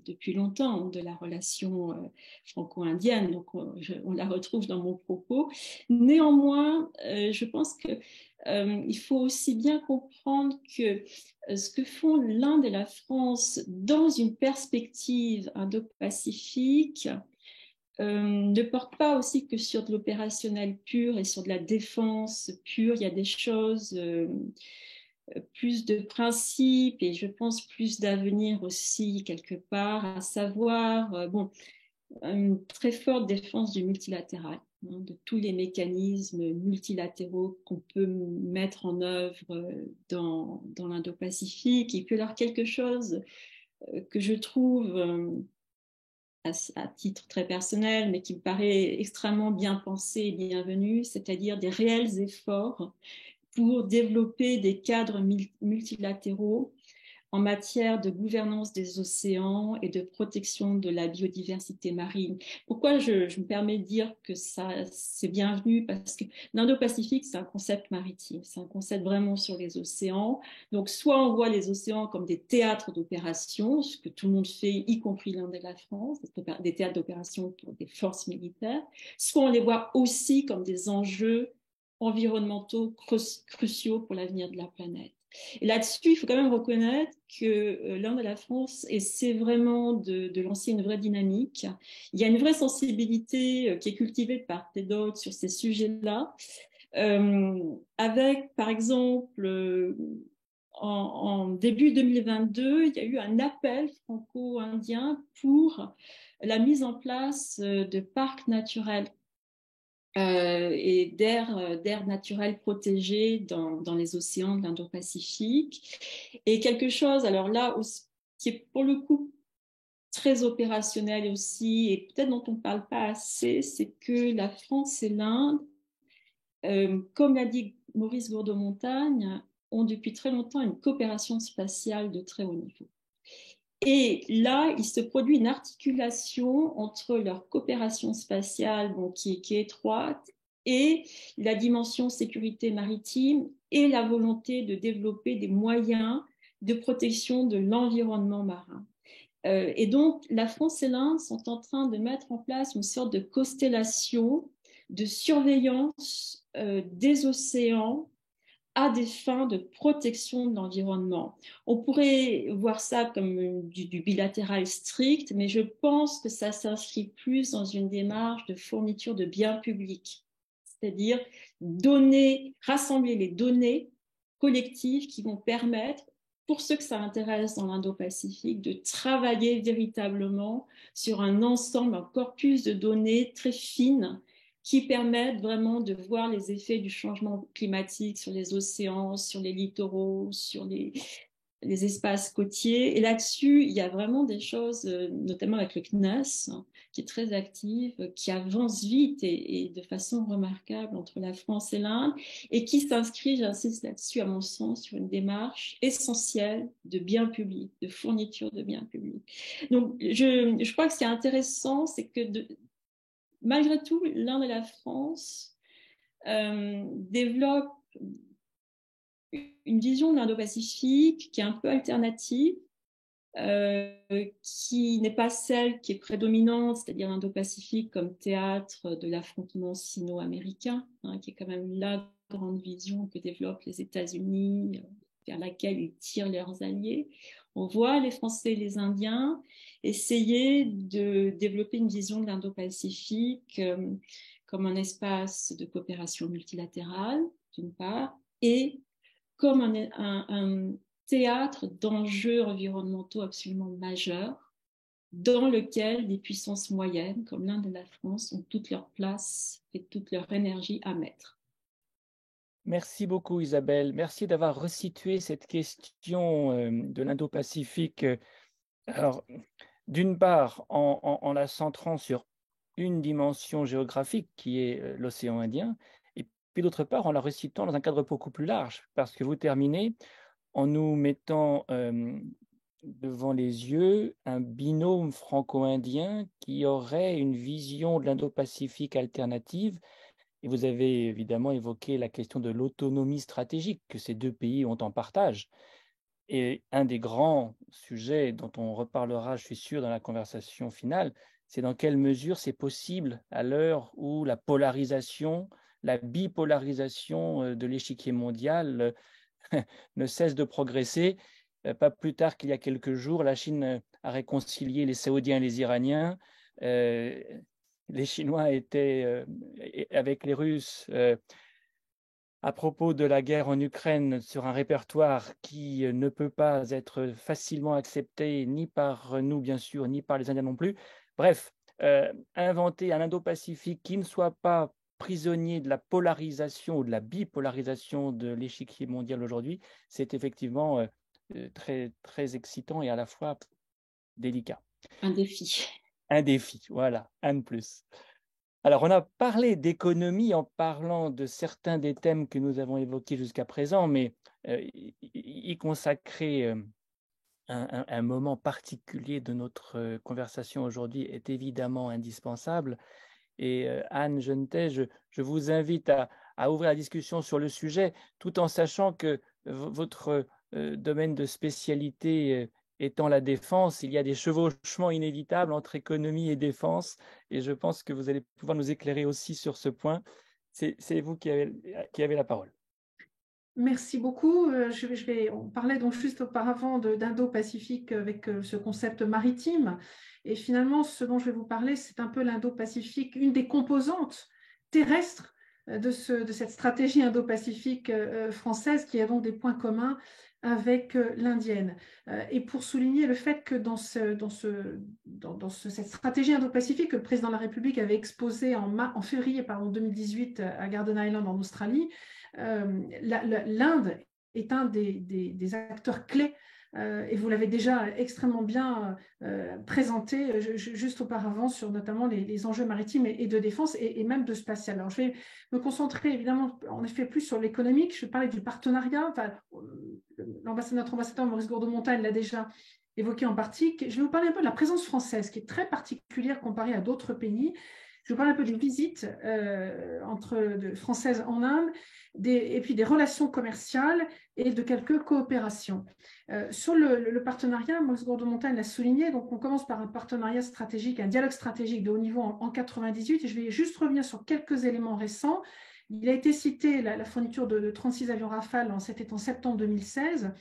depuis longtemps de la relation franco-indienne, donc on la retrouve dans mon propos. Néanmoins, je pense qu'il faut aussi bien comprendre que ce que font l'Inde et la France dans une perspective indo-pacifique ne porte pas aussi que sur de l'opérationnel pur et sur de la défense pure. Il y a des choses, plus de principes et je pense plus d'avenir aussi quelque part, à savoir une très forte défense du multilatéral, de tous les mécanismes multilatéraux qu'on peut mettre en œuvre dans l'Indo-Pacifique. Et puis alors quelque chose que je trouve à titre très personnel, mais qui me paraît extrêmement bien pensé et bienvenu, c'est-à-dire des réels efforts pour développer des cadres multilatéraux en matière de gouvernance des océans et de protection de la biodiversité marine. Pourquoi je me permets de dire que ça, c'est bienvenu? Parce que l'Indo-Pacifique, c'est un concept maritime, c'est un concept vraiment sur les océans. Donc, soit on voit les océans comme des théâtres d'opération, ce que tout le monde fait, y compris l'Inde et la France, des théâtres d'opération pour des forces militaires, soit on les voit aussi comme des enjeux environnementaux cruciaux pour l'avenir de la planète. Et là-dessus, il faut quand même reconnaître que l'Inde et la France essaient vraiment de lancer une vraie dynamique. Il y a une vraie sensibilité qui est cultivée de part et d'autre sur ces sujets-là, avec, par exemple, en début 2022, il y a eu un appel franco-indien pour la mise en place de parcs naturels et d'aires naturelles protégées dans les océans de l'Indo-Pacifique. Et quelque chose, alors là, qui est pour le coup très opérationnel aussi, et peut-être dont on ne parle pas assez, c'est que la France et l'Inde, comme l'a dit Maurice Gourdeau-Montagne, ont depuis très longtemps une coopération spatiale de très haut niveau. Et là, il se produit une articulation entre leur coopération spatiale, donc, qui est étroite, et la dimension sécurité maritime et la volonté de développer des moyens de protection de l'environnement marin. Et donc, la France et l'Inde sont en train de mettre en place une sorte de constellation de surveillance des océans à des fins de protection de l'environnement. On pourrait voir ça comme du bilatéral strict, mais je pense que ça s'inscrit plus dans une démarche de fourniture de biens publics, c'est-à-dire rassembler les données collectives qui vont permettre, pour ceux que ça intéresse dans l'Indo-Pacifique, de travailler véritablement sur un ensemble, un corpus de données très fines qui permettent vraiment de voir les effets du changement climatique sur les océans, sur les littoraux, sur les espaces côtiers. Et là-dessus, il y a vraiment des choses, notamment avec le CNES, qui est très active, qui avance vite et de façon remarquable entre la France et l'Inde, et qui s'inscrit, j'insiste là-dessus, à mon sens, sur une démarche essentielle de biens publics, de fourniture de biens publics. Donc, je crois que ce qui est intéressant, c'est que malgré tout, l'Inde et la France développent une vision de l'Indo-Pacifique qui est un peu alternative, qui n'est pas celle qui est prédominante, c'est-à-dire l'Indo-Pacifique comme théâtre de l'affrontement sino-américain, qui est quand même la grande vision que développent les États-Unis, vers laquelle ils tirent leurs alliés. On voit les Français et les Indiens essayer de développer une vision de l'Indo-Pacifique comme un espace de coopération multilatérale, d'une part, et comme un théâtre d'enjeux environnementaux absolument majeurs, dans lequel des puissances moyennes, comme l'Inde et la France, ont toute leur place et toute leur énergie à mettre. Merci beaucoup Isabelle. Merci d'avoir resitué cette question de l'Indo-Pacifique. Alors, d'une part, en la centrant sur une dimension géographique qui est l'océan Indien, et puis d'autre part, en la resituant dans un cadre beaucoup plus large, parce que vous terminez en nous mettant devant les yeux un binôme franco-indien qui aurait une vision de l'Indo-Pacifique alternative. Et vous avez évidemment évoqué la question de l'autonomie stratégique que ces deux pays ont en partage. Et un des grands sujets dont on reparlera, je suis sûr, dans la conversation finale, c'est dans quelle mesure c'est possible à l'heure où la polarisation, la bipolarisation de l'échiquier mondial ne cesse de progresser. Pas plus tard qu'il y a quelques jours, la Chine a réconcilié les Saoudiens et les Iraniens. Les Chinois étaient avec les Russes à propos de la guerre en Ukraine sur un répertoire qui ne peut pas être facilement accepté ni par nous, bien sûr, ni par les Indiens non plus. Bref, inventer un Indo-Pacifique qui ne soit pas prisonnier de la polarisation ou de la bipolarisation de l'échiquier mondial aujourd'hui, c'est effectivement très, très excitant et à la fois délicat. Un défi. Un défi, voilà, un de plus. Alors, on a parlé d'économie en parlant de certains des thèmes que nous avons évoqués jusqu'à présent, mais y consacrer un moment particulier de notre conversation aujourd'hui est évidemment indispensable. Et Anne Genetet, je vous invite à ouvrir la discussion sur le sujet, tout en sachant que votre domaine de spécialité étant la défense, il y a des chevauchements inévitables entre économie et défense, et je pense que vous allez pouvoir nous éclairer aussi sur ce point. C'est vous qui avez la parole. Merci beaucoup. On parlait donc juste auparavant d'Indo-Pacifique avec ce concept maritime. Et finalement, ce dont je vais vous parler, c'est un peu l'Indo-Pacifique, une des composantes terrestres de cette stratégie Indo-Pacifique française qui a donc des points communs avec l'indienne. Et pour souligner le fait que dans cette stratégie Indo-Pacifique que le président de la République avait exposée en février 2018 à Garden Island en Australie, l'Inde est un des acteurs clés et vous l'avez déjà extrêmement bien présenté juste auparavant sur notamment les enjeux maritimes et de défense et même de spatial. Alors, je vais me concentrer évidemment en effet plus sur l'économique. Je vais parler du partenariat. Enfin, notre ambassadeur Maurice Gourdeau-Montagne l'a déjà évoqué en partie. Je vais vous parler un peu de la présence française qui est très particulière comparée à d'autres pays. Je vous parle un peu des visites françaises en Inde et puis des relations commerciales et de quelques coopérations. Sur le partenariat, Maurice Gourdeau-Montagne l'a souligné, donc on commence par un partenariat stratégique, un dialogue stratégique de haut niveau en 1998, et je vais juste revenir sur quelques éléments récents. Il a été cité la fourniture de 36 avions Rafale, c'était en septembre 2016,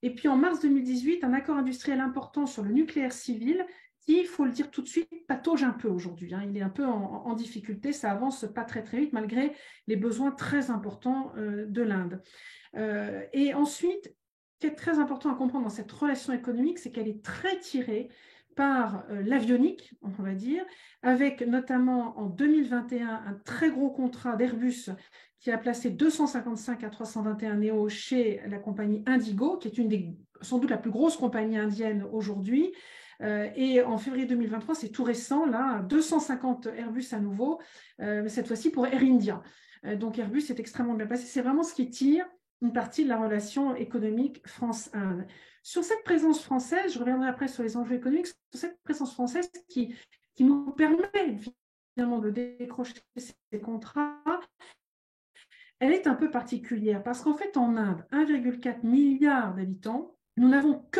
et puis en mars 2018, un accord industriel important sur le nucléaire civil qui, il faut le dire tout de suite, patauge un peu aujourd'hui. Il est un peu en difficulté, ça avance pas très vite malgré les besoins très importants de l'Inde. Et ensuite, ce qui est très important à comprendre dans cette relation économique, c'est qu'elle est très tirée par l'avionique, on va dire, avec notamment en 2021 un très gros contrat d'Airbus qui a placé 255 A321 Neo chez la compagnie Indigo, qui est sans doute la plus grosse compagnie indienne aujourd'hui. Et en février 2023, c'est tout récent, là, 250 Airbus à nouveau, mais cette fois-ci pour Air India. Donc Airbus est extrêmement bien passé. C'est vraiment ce qui tire une partie de la relation économique France-Inde. Sur cette présence française, je reviendrai après sur les enjeux économiques, sur cette présence française qui nous permet finalement de décrocher ces contrats, elle est un peu particulière parce qu'en fait, en Inde, 1,4 milliard d'habitants, nous n'avons que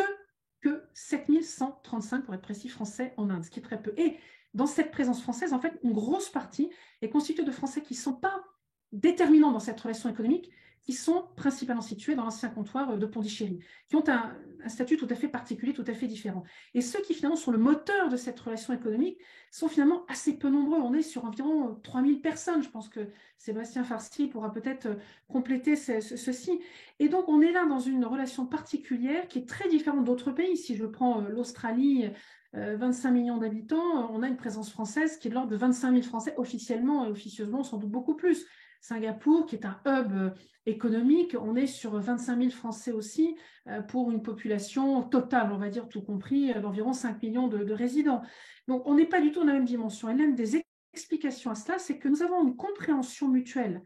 7135, pour être précis, Français en Inde, ce qui est très peu. Et dans cette présence française, en fait, une grosse partie est constituée de Français qui ne sont pas déterminants dans cette relation économique, qui sont principalement situés dans l'ancien comptoir de Pondichéry, qui ont un statut tout à fait particulier, tout à fait différent. Et ceux qui finalement sont le moteur de cette relation économique sont finalement assez peu nombreux. On est sur environ 3000 personnes. Je pense que Sébastien Farcy pourra peut-être compléter ceci. Et donc, on est là dans une relation particulière qui est très différente d'autres pays. Si je prends l'Australie, 25 millions d'habitants, on a une présence française qui est de l'ordre de 25 000 Français officiellement et officieusement, sans doute beaucoup plus. Singapour, qui est un hub économique, on est sur 25 000 Français aussi pour une population totale, on va dire tout compris, d'environ 5 millions de résidents. Donc, on n'est pas du tout dans la même dimension. Et l'une des explications à cela, c'est que nous avons une compréhension mutuelle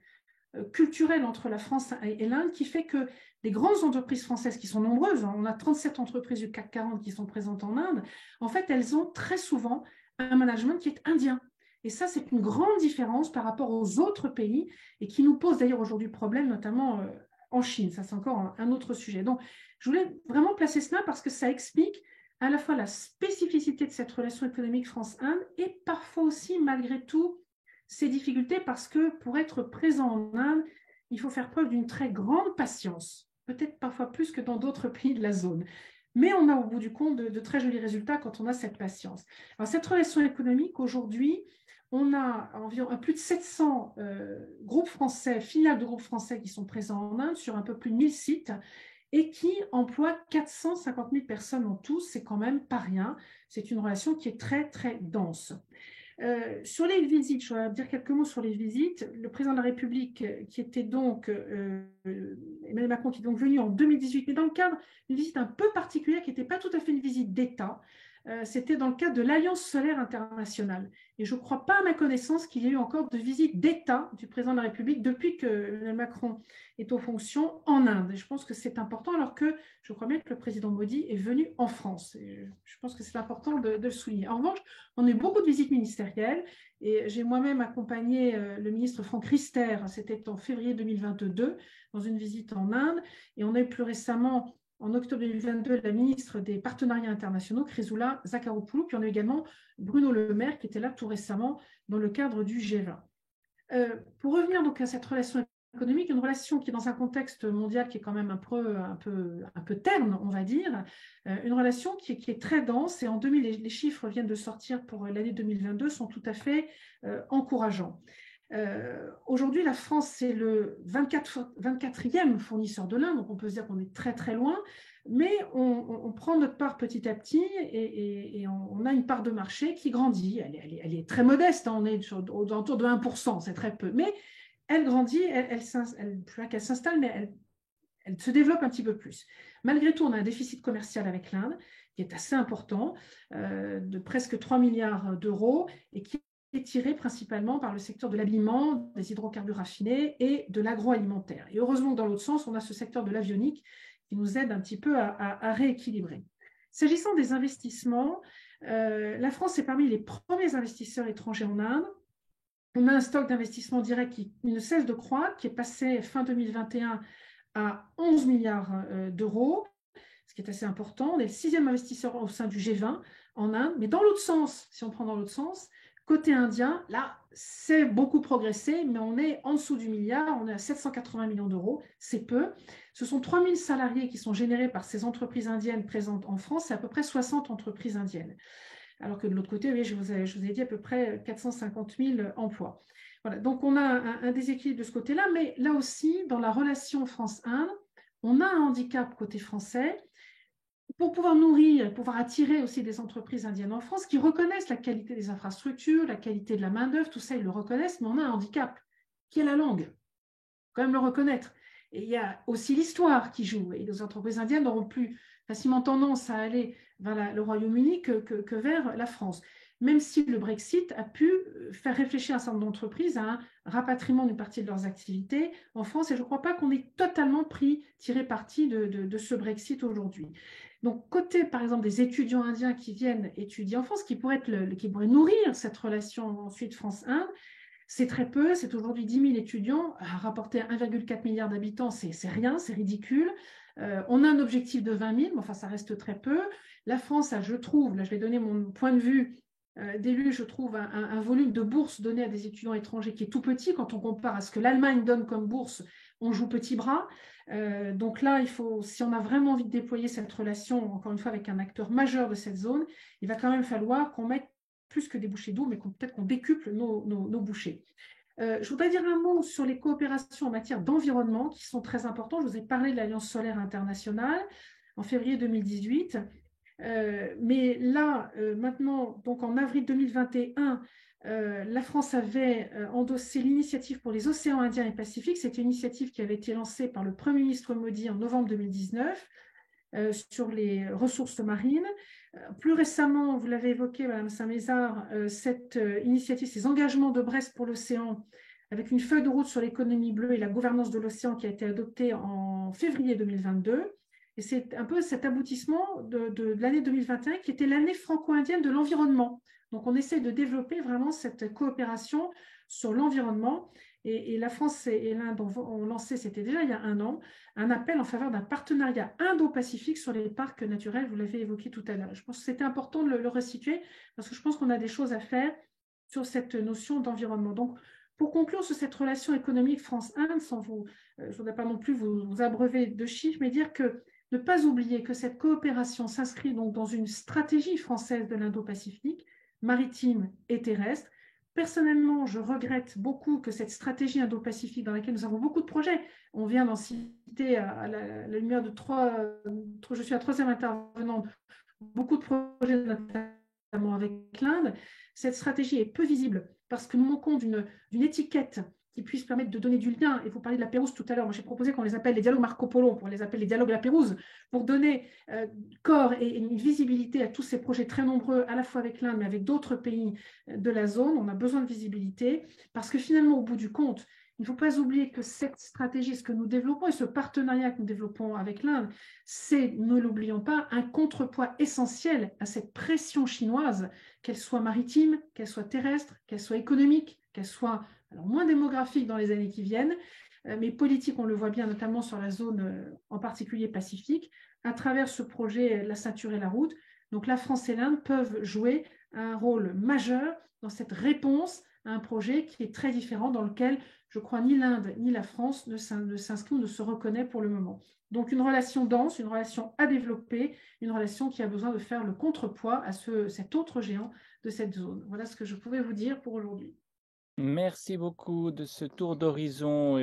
culturelle entre la France et l'Inde qui fait que les grandes entreprises françaises, qui sont nombreuses, on a 37 entreprises du CAC 40 qui sont présentes en Inde, en fait, elles ont très souvent un management qui est indien. Et ça, c'est une grande différence par rapport aux autres pays et qui nous pose d'ailleurs aujourd'hui problème, notamment en Chine. Ça, c'est encore un autre sujet. Donc, je voulais vraiment placer cela parce que ça explique à la fois la spécificité de cette relation économique France-Inde et parfois aussi, malgré tout, ces difficultés parce que pour être présent en Inde, il faut faire preuve d'une très grande patience, peut-être parfois plus que dans d'autres pays de la zone. Mais on a au bout du compte de très jolis résultats quand on a cette patience. Alors, cette relation économique, aujourd'hui, on a environ plus de 700 groupes français, filiales de groupes français qui sont présents en Inde sur un peu plus de 1000 sites et qui emploient 450 000 personnes en tout. C'est quand même pas rien. C'est une relation qui est très, très dense. Sur les visites, je vais dire quelques mots sur les visites. Le président de la République, qui était donc Emmanuel Macron, qui est donc venu en 2018, mais dans le cadre d'une visite un peu particulière, qui n'était pas tout à fait une visite d'État, c'était dans le cadre de l'Alliance solaire internationale. Et je ne crois pas, à ma connaissance, qu'il y ait eu encore de visite d'État du président de la République depuis que Emmanuel Macron est aux fonctions en Inde. Et je pense que c'est important, alors que je crois bien que le président Modi est venu en France. Et je pense que c'est important de le souligner. En revanche, on a eu beaucoup de visites ministérielles. Et j'ai moi-même accompagné le ministre Franck Riester, c'était en février 2022, dans une visite en Inde. Et on a eu plus récemment, en octobre 2022, la ministre des Partenariats internationaux, Chrysoula Zakharopoulou, puis on a eu également Bruno Le Maire, qui était là tout récemment dans le cadre du G20. Pour revenir donc à cette relation économique, une relation qui est dans un contexte mondial qui est quand même un peu terne, on va dire, une relation qui est très dense, et en 2000, les chiffres viennent de sortir pour l'année 2022, sont tout à fait encourageants. Aujourd'hui, la France, c'est le 24e fournisseur de lin, donc on peut se dire qu'on est très très loin, mais on prend notre part petit à petit et on a une part de marché qui grandit. Elle est très modeste, hein, on est autour de 1%, c'est très peu, mais elle grandit, plus qu'elle s'installe, mais elle se développe un petit peu plus. Malgré tout, on a un déficit commercial avec l'Inde qui est assez important, de presque 3 milliards d'euros, et qui est tiré principalement par le secteur de l'habillement, des hydrocarbures raffinés et de l'agroalimentaire. Et heureusement, dans l'autre sens, on a ce secteur de l'avionique qui nous aide un petit peu à rééquilibrer. S'agissant des investissements, la France est parmi les premiers investisseurs étrangers en Inde. On a un stock d'investissement direct qui ne cesse de croître, qui est passé fin 2021 à 11 milliards d'euros, ce qui est assez important. On est le 6e investisseur au sein du G20 en Inde. Mais dans l'autre sens, si on prend dans l'autre sens, côté indien, là, c'est beaucoup progressé, mais on est en dessous du milliard, on est à 780 millions d'euros, c'est peu. Ce sont 3000 salariés qui sont générés par ces entreprises indiennes présentes en France, c'est à peu près 60 entreprises indiennes. Alors que de l'autre côté, oui, je vous ai dit à peu près 450 000 emplois. Voilà, donc on a un déséquilibre de ce côté-là, mais là aussi, dans la relation France-Inde, on a un handicap côté français pour pouvoir nourrir, pouvoir attirer aussi des entreprises indiennes en France qui reconnaissent la qualité des infrastructures, la qualité de la main-d'œuvre, tout ça, ils le reconnaissent, mais on a un handicap qui est la langue. Il faut quand même le reconnaître. Et il y a aussi l'histoire qui joue. Et les entreprises indiennes n'auront plus facilement tendance à aller vers le Royaume-Uni que vers la France. Même si le Brexit a pu faire réfléchir un certain nombre d'entreprises à un rapatriement d'une partie de leurs activités en France. Et je ne crois pas qu'on ait totalement tiré parti de ce Brexit aujourd'hui. Donc, côté, par exemple, des étudiants indiens qui viennent étudier en France, qui pourraient nourrir cette relation ensuite France-Inde, c'est très peu, c'est aujourd'hui 10 000 étudiants, rapporté à 1,4 milliard d'habitants, c'est rien, c'est ridicule. On a un objectif de 20 000, mais enfin ça reste très peu. La France a, je trouve, là je vais donner mon point de vue d'élu, je trouve un volume de bourses donné à des étudiants étrangers qui est tout petit quand on compare à ce que l'Allemagne donne comme bourse, on joue petit bras. Donc là, si on a vraiment envie de déployer cette relation, encore une fois avec un acteur majeur de cette zone, il va quand même falloir qu'on mette plus que des bouchées doubles, mais peut-être qu'on décuple nos bouchées. Je voudrais dire un mot sur les coopérations en matière d'environnement qui sont très importantes. Je vous ai parlé de l'Alliance solaire internationale en février 2018. Mais là, maintenant, donc en avril 2021, la France avait endossé l'initiative pour les océans Indiens et Pacifiques. C'était une initiative qui avait été lancée par le Premier ministre Modi en novembre 2019 sur les ressources marines. Plus récemment, vous l'avez évoqué, Madame Saint-Mézard, cette initiative, ces engagements de Brest pour l'océan, avec une feuille de route sur l'économie bleue et la gouvernance de l'océan qui a été adoptée en février 2022. Et c'est un peu cet aboutissement de l'année 2021 qui était l'année franco-indienne de l'environnement. Donc, on essaie de développer vraiment cette coopération sur l'environnement. Et la France et l'Inde ont lancé, c'était déjà il y a 1 an, un appel en faveur d'un partenariat indo-pacifique sur les parcs naturels. Vous l'avez évoqué tout à l'heure. Je pense que c'était important de le resituer parce que je pense qu'on a des choses à faire sur cette notion d'environnement. Donc, pour conclure sur cette relation économique France-Inde, je ne voudrais pas non plus vous abreuver de chiffres, mais dire que ne pas oublier que cette coopération s'inscrit donc dans une stratégie française de l'Indo-Pacifique, maritime et terrestre. Personnellement, je regrette beaucoup que cette stratégie Indo-Pacifique, dans laquelle nous avons beaucoup de projets, on vient d'en citer à la lumière de je suis la 3e intervenante, beaucoup de projets, notamment avec l'Inde. Cette stratégie est peu visible parce que nous manquons d'une étiquette qui puissent permettre de donner du lien. Et vous parliez de la Pérouse tout à l'heure. Moi, j'ai proposé qu'on les appelle les dialogues Marco Polo, on les appelle les dialogues La Pérouse, pour donner corps et une visibilité à tous ces projets très nombreux, à la fois avec l'Inde, mais avec d'autres pays de la zone. On a besoin de visibilité parce que finalement, au bout du compte, il ne faut pas oublier que cette stratégie, ce que nous développons et ce partenariat que nous développons avec l'Inde, c'est, ne l'oublions pas, un contrepoids essentiel à cette pression chinoise, qu'elle soit maritime, qu'elle soit terrestre, qu'elle soit économique, qu'elle soit alors, moins démographique dans les années qui viennent, mais politique, on le voit bien, notamment sur la zone en particulier Pacifique, à travers ce projet La ceinture et la route. Donc la France et l'Inde peuvent jouer un rôle majeur dans cette réponse à un projet qui est très différent, dans lequel je crois ni l'Inde ni la France ne s'inscrivent, ne se reconnaissent pour le moment. Donc une relation dense, une relation à développer, une relation qui a besoin de faire le contrepoids à cet autre géant de cette zone. Voilà ce que je pouvais vous dire pour aujourd'hui. Merci beaucoup de ce tour d'horizon,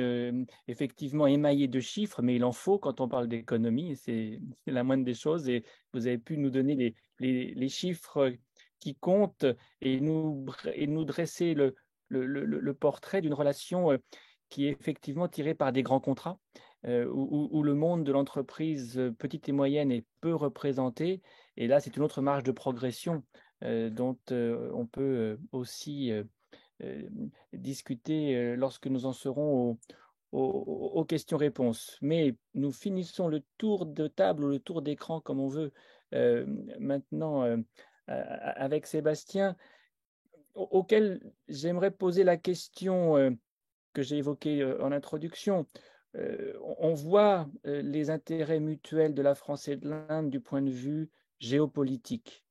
effectivement émaillé de chiffres, mais il en faut quand on parle d'économie, c'est la moindre des choses. Et vous avez pu nous donner les chiffres qui comptent et nous dresser le portrait d'une relation qui est effectivement tirée par des grands contrats, où le monde de l'entreprise petite et moyenne est peu représenté. Et là, c'est une autre marge de progression dont on peut aussi discuter lorsque nous en serons aux questions-réponses. Mais nous finissons le tour de table ou le tour d'écran comme on veut maintenant avec Sébastien, auquel j'aimerais poser la question que j'ai évoquée en introduction. On voit les intérêts mutuels de la France et de l'Inde du point de vue géopolitique,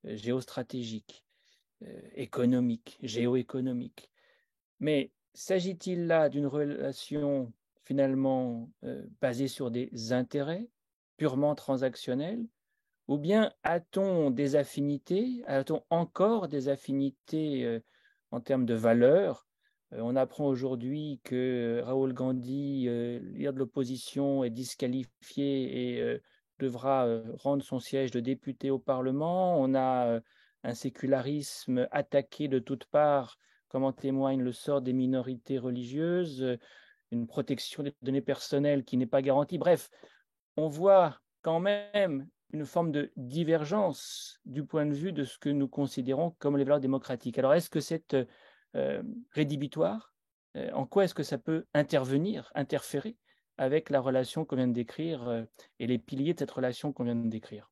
géostratégique, économique, géoéconomique. Mais s'agit-il là d'une relation finalement basée sur des intérêts purement transactionnels, ou bien a-t-on des affinités, a-t-on encore des affinités en termes de valeurs? On apprend aujourd'hui que Rahul Gandhi, leader de l'opposition, est disqualifié et devra rendre son siège de député au Parlement. On a un sécularisme attaqué de toutes parts, comme en témoigne le sort des minorités religieuses, une protection des données personnelles qui n'est pas garantie. Bref, on voit quand même une forme de divergence du point de vue de ce que nous considérons comme les valeurs démocratiques. Alors, est-ce que c'est rédhibitoire? En quoi est-ce que ça peut interférer avec la relation qu'on vient de décrire et les piliers de cette relation qu'on vient de décrire?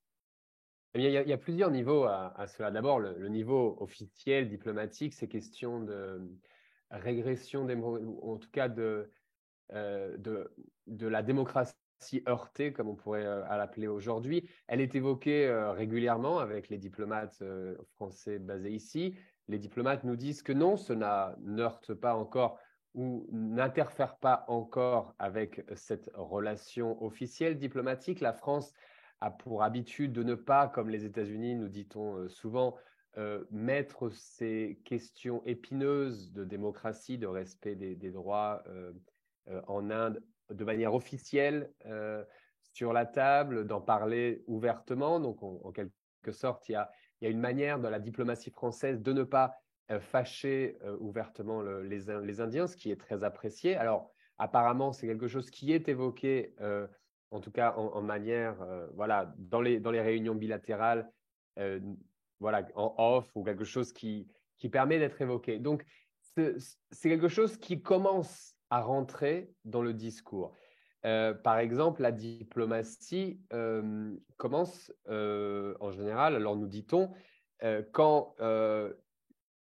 Eh bien, il y a plusieurs niveaux à cela. D'abord, le niveau officiel, diplomatique, c'est question de régression, ou en tout cas de la démocratie heurtée, comme on pourrait l'appeler aujourd'hui. Elle est évoquée régulièrement avec les diplomates français basés ici. Les diplomates nous disent que non, n'heurte pas encore ou n'interfère pas encore avec cette relation officielle diplomatique. La France a pour habitude de ne pas, comme les États-Unis, nous dit-on souvent, mettre ces questions épineuses de démocratie, de respect des droits en Inde de manière officielle sur la table, d'en parler ouvertement. Donc, en quelque sorte, il y a une manière dans la diplomatie française de ne pas fâcher ouvertement les Indiens, ce qui est très apprécié. Alors, apparemment, c'est quelque chose qui est évoqué, en tout cas en manière, voilà, dans les réunions bilatérales, voilà, en off, ou quelque chose qui permet d'être évoqué. Donc, c'est quelque chose qui commence à rentrer dans le discours. Par exemple, la diplomatie commence en général, alors nous dit-on, quand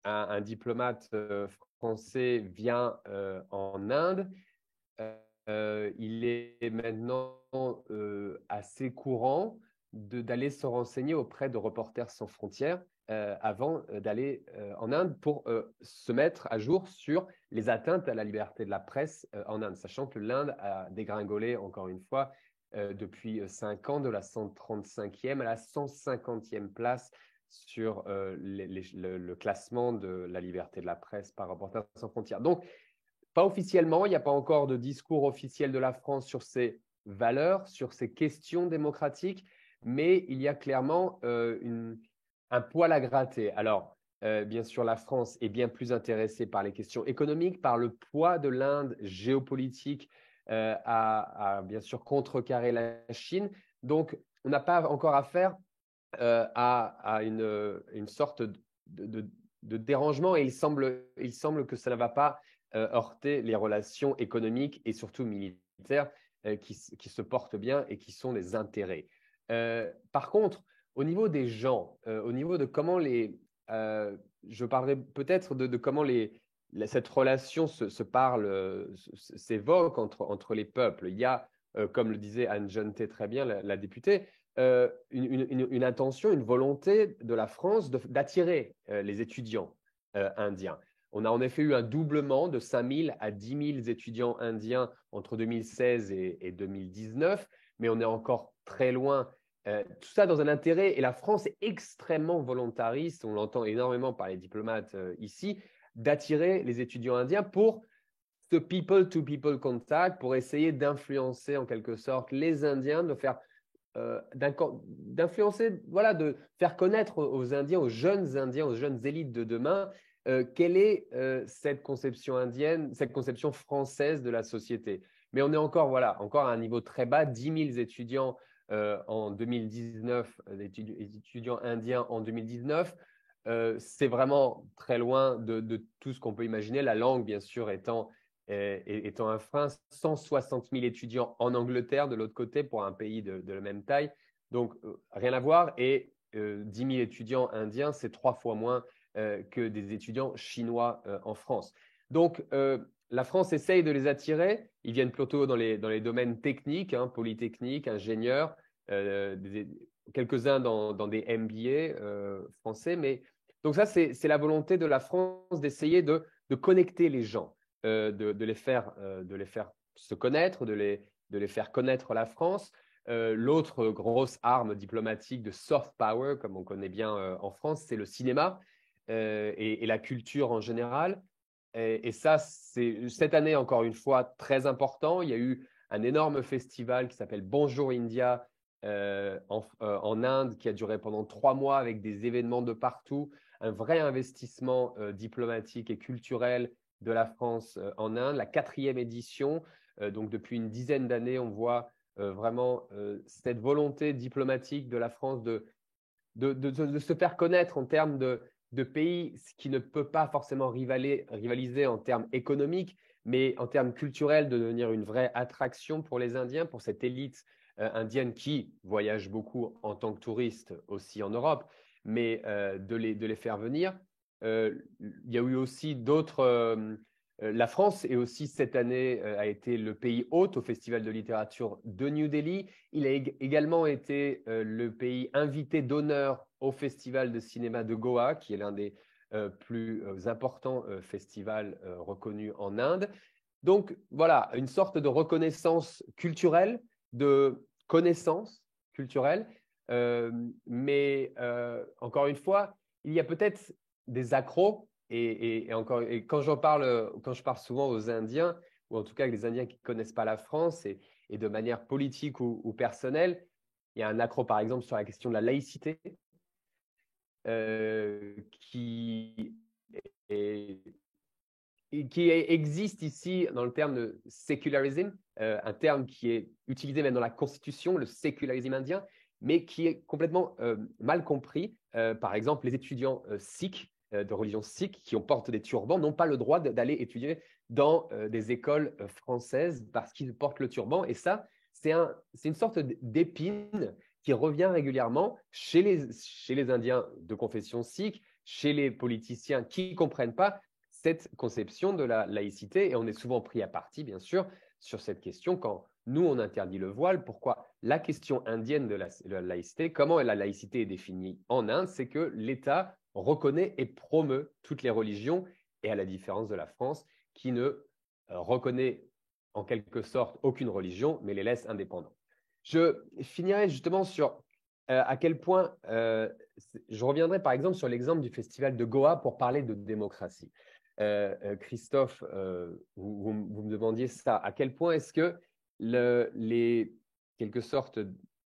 un diplomate français vient en Inde, il est maintenant assez courant d'aller se renseigner auprès de Reporters sans frontières avant d'aller en Inde pour se mettre à jour sur les atteintes à la liberté de la presse en Inde, sachant que l'Inde a dégringolé, encore une fois, depuis 5 ans, de la 135e à la 150e place sur le classement de la liberté de la presse par Reporters sans frontières. Donc, pas officiellement, il n'y a pas encore de discours officiel de la France sur ces valeurs, sur ces questions démocratiques, mais il y a clairement un poil à gratter. Alors, bien sûr, la France est bien plus intéressée par les questions économiques, par le poids de l'Inde géopolitique à bien sûr contrecarrer la Chine. Donc, on n'a pas encore affaire à une sorte de dérangement et il semble que ça ne va pas heurter les relations économiques et surtout militaires qui se portent bien et qui sont des intérêts. Par contre, au niveau des gens, au niveau de comment je parlerai peut-être de comment cette relation se parle, s'évoque entre les peuples. Il y a, comme le disait Anne Jonté très bien, la députée, une intention, une volonté de la France d'attirer les étudiants indiens. On a en effet eu un doublement de 5 000 à 10 000 étudiants indiens entre 2016 et 2019, mais on est encore très loin. Tout ça dans un intérêt, et la France est extrêmement volontariste, on l'entend énormément par les diplomates ici, d'attirer les étudiants indiens pour ce people-to-people contact, pour essayer d'influencer en quelque sorte les Indiens, d'influencer, voilà, de faire connaître aux Indiens, aux jeunes élites de demain, quelle est cette conception indienne, cette conception française de la société. Mais on est encore à un niveau très bas, 10 000 étudiants en 2019, étudiants indiens en 2019. C'est vraiment très loin de tout ce qu'on peut imaginer, la langue bien sûr étant un frein. 160 000 étudiants en Angleterre de l'autre côté pour un pays de la même taille, donc rien à voir, et 10 000 étudiants indiens, c'est 3 fois moins que des étudiants chinois en France. Donc la France essaye de les attirer, ils viennent plutôt dans les domaines techniques, polytechniques, ingénieurs, quelques-uns dans des MBA français, mais donc ça c'est la volonté de la France d'essayer de connecter les gens. De les faire se connaître, de les faire connaître la France. L'autre grosse arme diplomatique de soft power, comme on connaît bien en France, c'est le cinéma et la culture en général. Et ça, c'est cette année, encore une fois, très important. Il y a eu un énorme festival qui s'appelle Bonjour India en Inde, qui a duré pendant 3 mois avec des événements de partout, un vrai investissement diplomatique et culturel de la France en Inde, la 4e édition. Donc, depuis une dizaine d'années, on voit vraiment cette volonté diplomatique de la France de se faire connaître en termes de pays qui ne peut pas forcément rivaliser en termes économiques, mais en termes culturels, de devenir une vraie attraction pour les Indiens, pour cette élite indienne qui voyage beaucoup en tant que touriste aussi en Europe, mais de les faire venir. Il y a eu aussi d'autres. La France est aussi cette année a été le pays hôte au Festival de littérature de New Delhi. Il a également été le pays invité d'honneur au Festival de cinéma de Goa, qui est l'un des plus importants festivals reconnus en Inde. Donc voilà, une sorte de reconnaissance culturelle, de connaissance culturelle. Mais encore une fois, il y a peut-être des accros et quand je parle souvent aux Indiens, ou en tout cas avec les Indiens qui ne connaissent pas la France et de manière politique ou personnelle, il y a un accro par exemple sur la question de la laïcité qui existe ici dans le terme de sécularisme, un terme qui est utilisé même dans la Constitution, le sécularisme indien, mais qui est complètement mal compris. Par exemple, les étudiants sikhs, de religion sikh, qui portent des turbans, n'ont pas le droit d'aller étudier dans des écoles françaises parce qu'ils portent le turban. Et ça, c'est une sorte d'épine qui revient régulièrement chez les Indiens de confession sikh, chez les politiciens qui ne comprennent pas cette conception de la laïcité. Et on est souvent pris à partie, bien sûr, sur cette question quand nous, on interdit le voile. Pourquoi? La question indienne de la laïcité, comment la laïcité est définie en Inde, c'est que l'État reconnaît et promeut toutes les religions, et à la différence de la France, qui ne reconnaît en quelque sorte aucune religion, mais les laisse indépendants. Je finirai justement sur à quel point, je reviendrai par exemple sur l'exemple du festival de Goa pour parler de démocratie. Christophe, vous me demandiez ça, à quel point est-ce que quelque sorte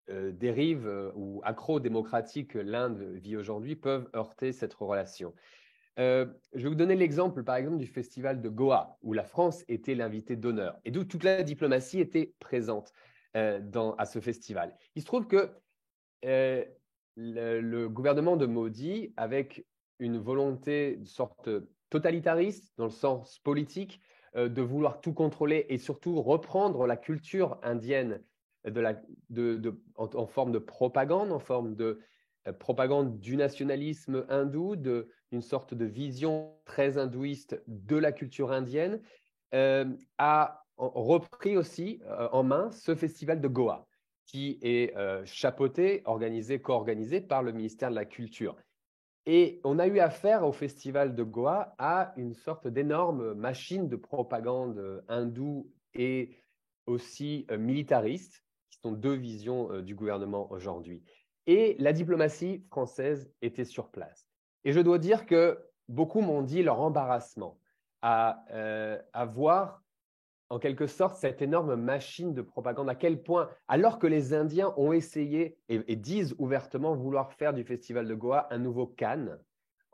dérives ou accros démocratiques que l'Inde vit aujourd'hui peuvent heurter cette relation. Je vais vous donner l'exemple, par exemple, du festival de Goa, où la France était l'invité d'honneur et d'où toute la diplomatie était présente à ce festival. Il se trouve que le gouvernement de Modi, avec une volonté de sorte totalitariste dans le sens politique, de vouloir tout contrôler et surtout reprendre la culture indienne en forme de propagande, en forme de propagande du nationalisme hindou, d'une sorte de vision très hindouiste de la culture indienne, a repris aussi en main ce festival de Goa, qui est chapeauté, co-organisé par le ministère de la Culture. Et on a eu affaire au festival de Goa à une sorte d'énorme machine de propagande hindoue et aussi militariste, qui sont deux visions du gouvernement aujourd'hui. Et la diplomatie française était sur place. Et je dois dire que beaucoup m'ont dit leur embarrassement à voir en quelque sorte cette énorme machine de propagande, à quel point, alors que les Indiens ont essayé et disent ouvertement vouloir faire du Festival de Goa un nouveau Cannes,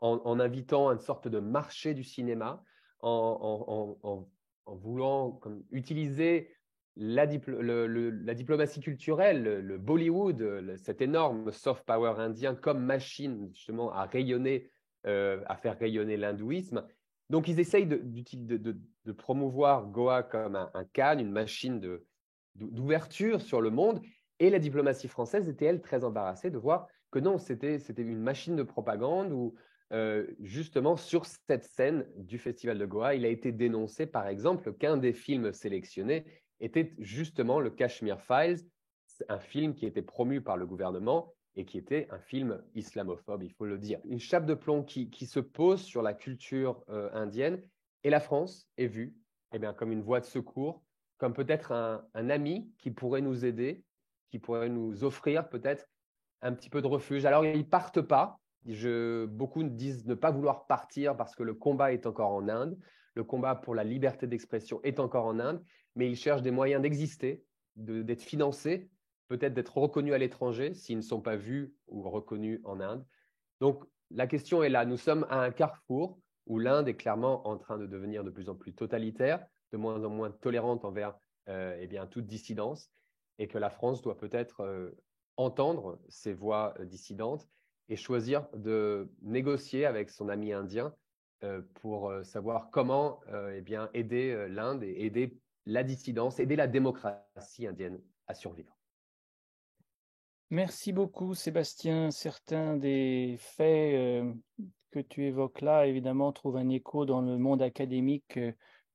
en invitant une sorte de marché du cinéma, en voulant utiliser la diplomatie culturelle, le Bollywood, cet énorme soft power indien comme machine justement à rayonner, à faire rayonner l'hindouisme. Donc, ils essayent de promouvoir Goa comme un Cannes, une machine d'ouverture sur le monde. Et la diplomatie française était, elle, très embarrassée de voir que non, c'était une machine de propagande où, justement, sur cette scène du Festival de Goa, il a été dénoncé, par exemple, qu'un des films sélectionnés était justement le Kashmir Files, un film qui était promu par le gouvernement et qui était un film islamophobe, il faut le dire. Une chape de plomb qui se pose sur la culture indienne, et la France est vue comme une voie de secours, comme peut-être un ami qui pourrait nous aider, qui pourrait nous offrir peut-être un petit peu de refuge. Alors, ils ne partent pas. Beaucoup disent ne pas vouloir partir parce que le combat est encore en Inde, le combat pour la liberté d'expression est encore en Inde, mais ils cherchent des moyens d'exister, d'être financés, peut-être d'être reconnus à l'étranger s'ils ne sont pas vus ou reconnus en Inde. Donc, la question est là. Nous sommes à un carrefour où l'Inde est clairement en train de devenir de plus en plus totalitaire, de moins en moins tolérante envers toute dissidence, et que la France doit peut-être entendre ces voix dissidentes et choisir de négocier avec son ami indien pour savoir comment aider l'Inde et aider la dissidence, aider la démocratie indienne à survivre. Merci beaucoup, Sébastien. Certains des faits que tu évoques là, évidemment, trouvent un écho dans le monde académique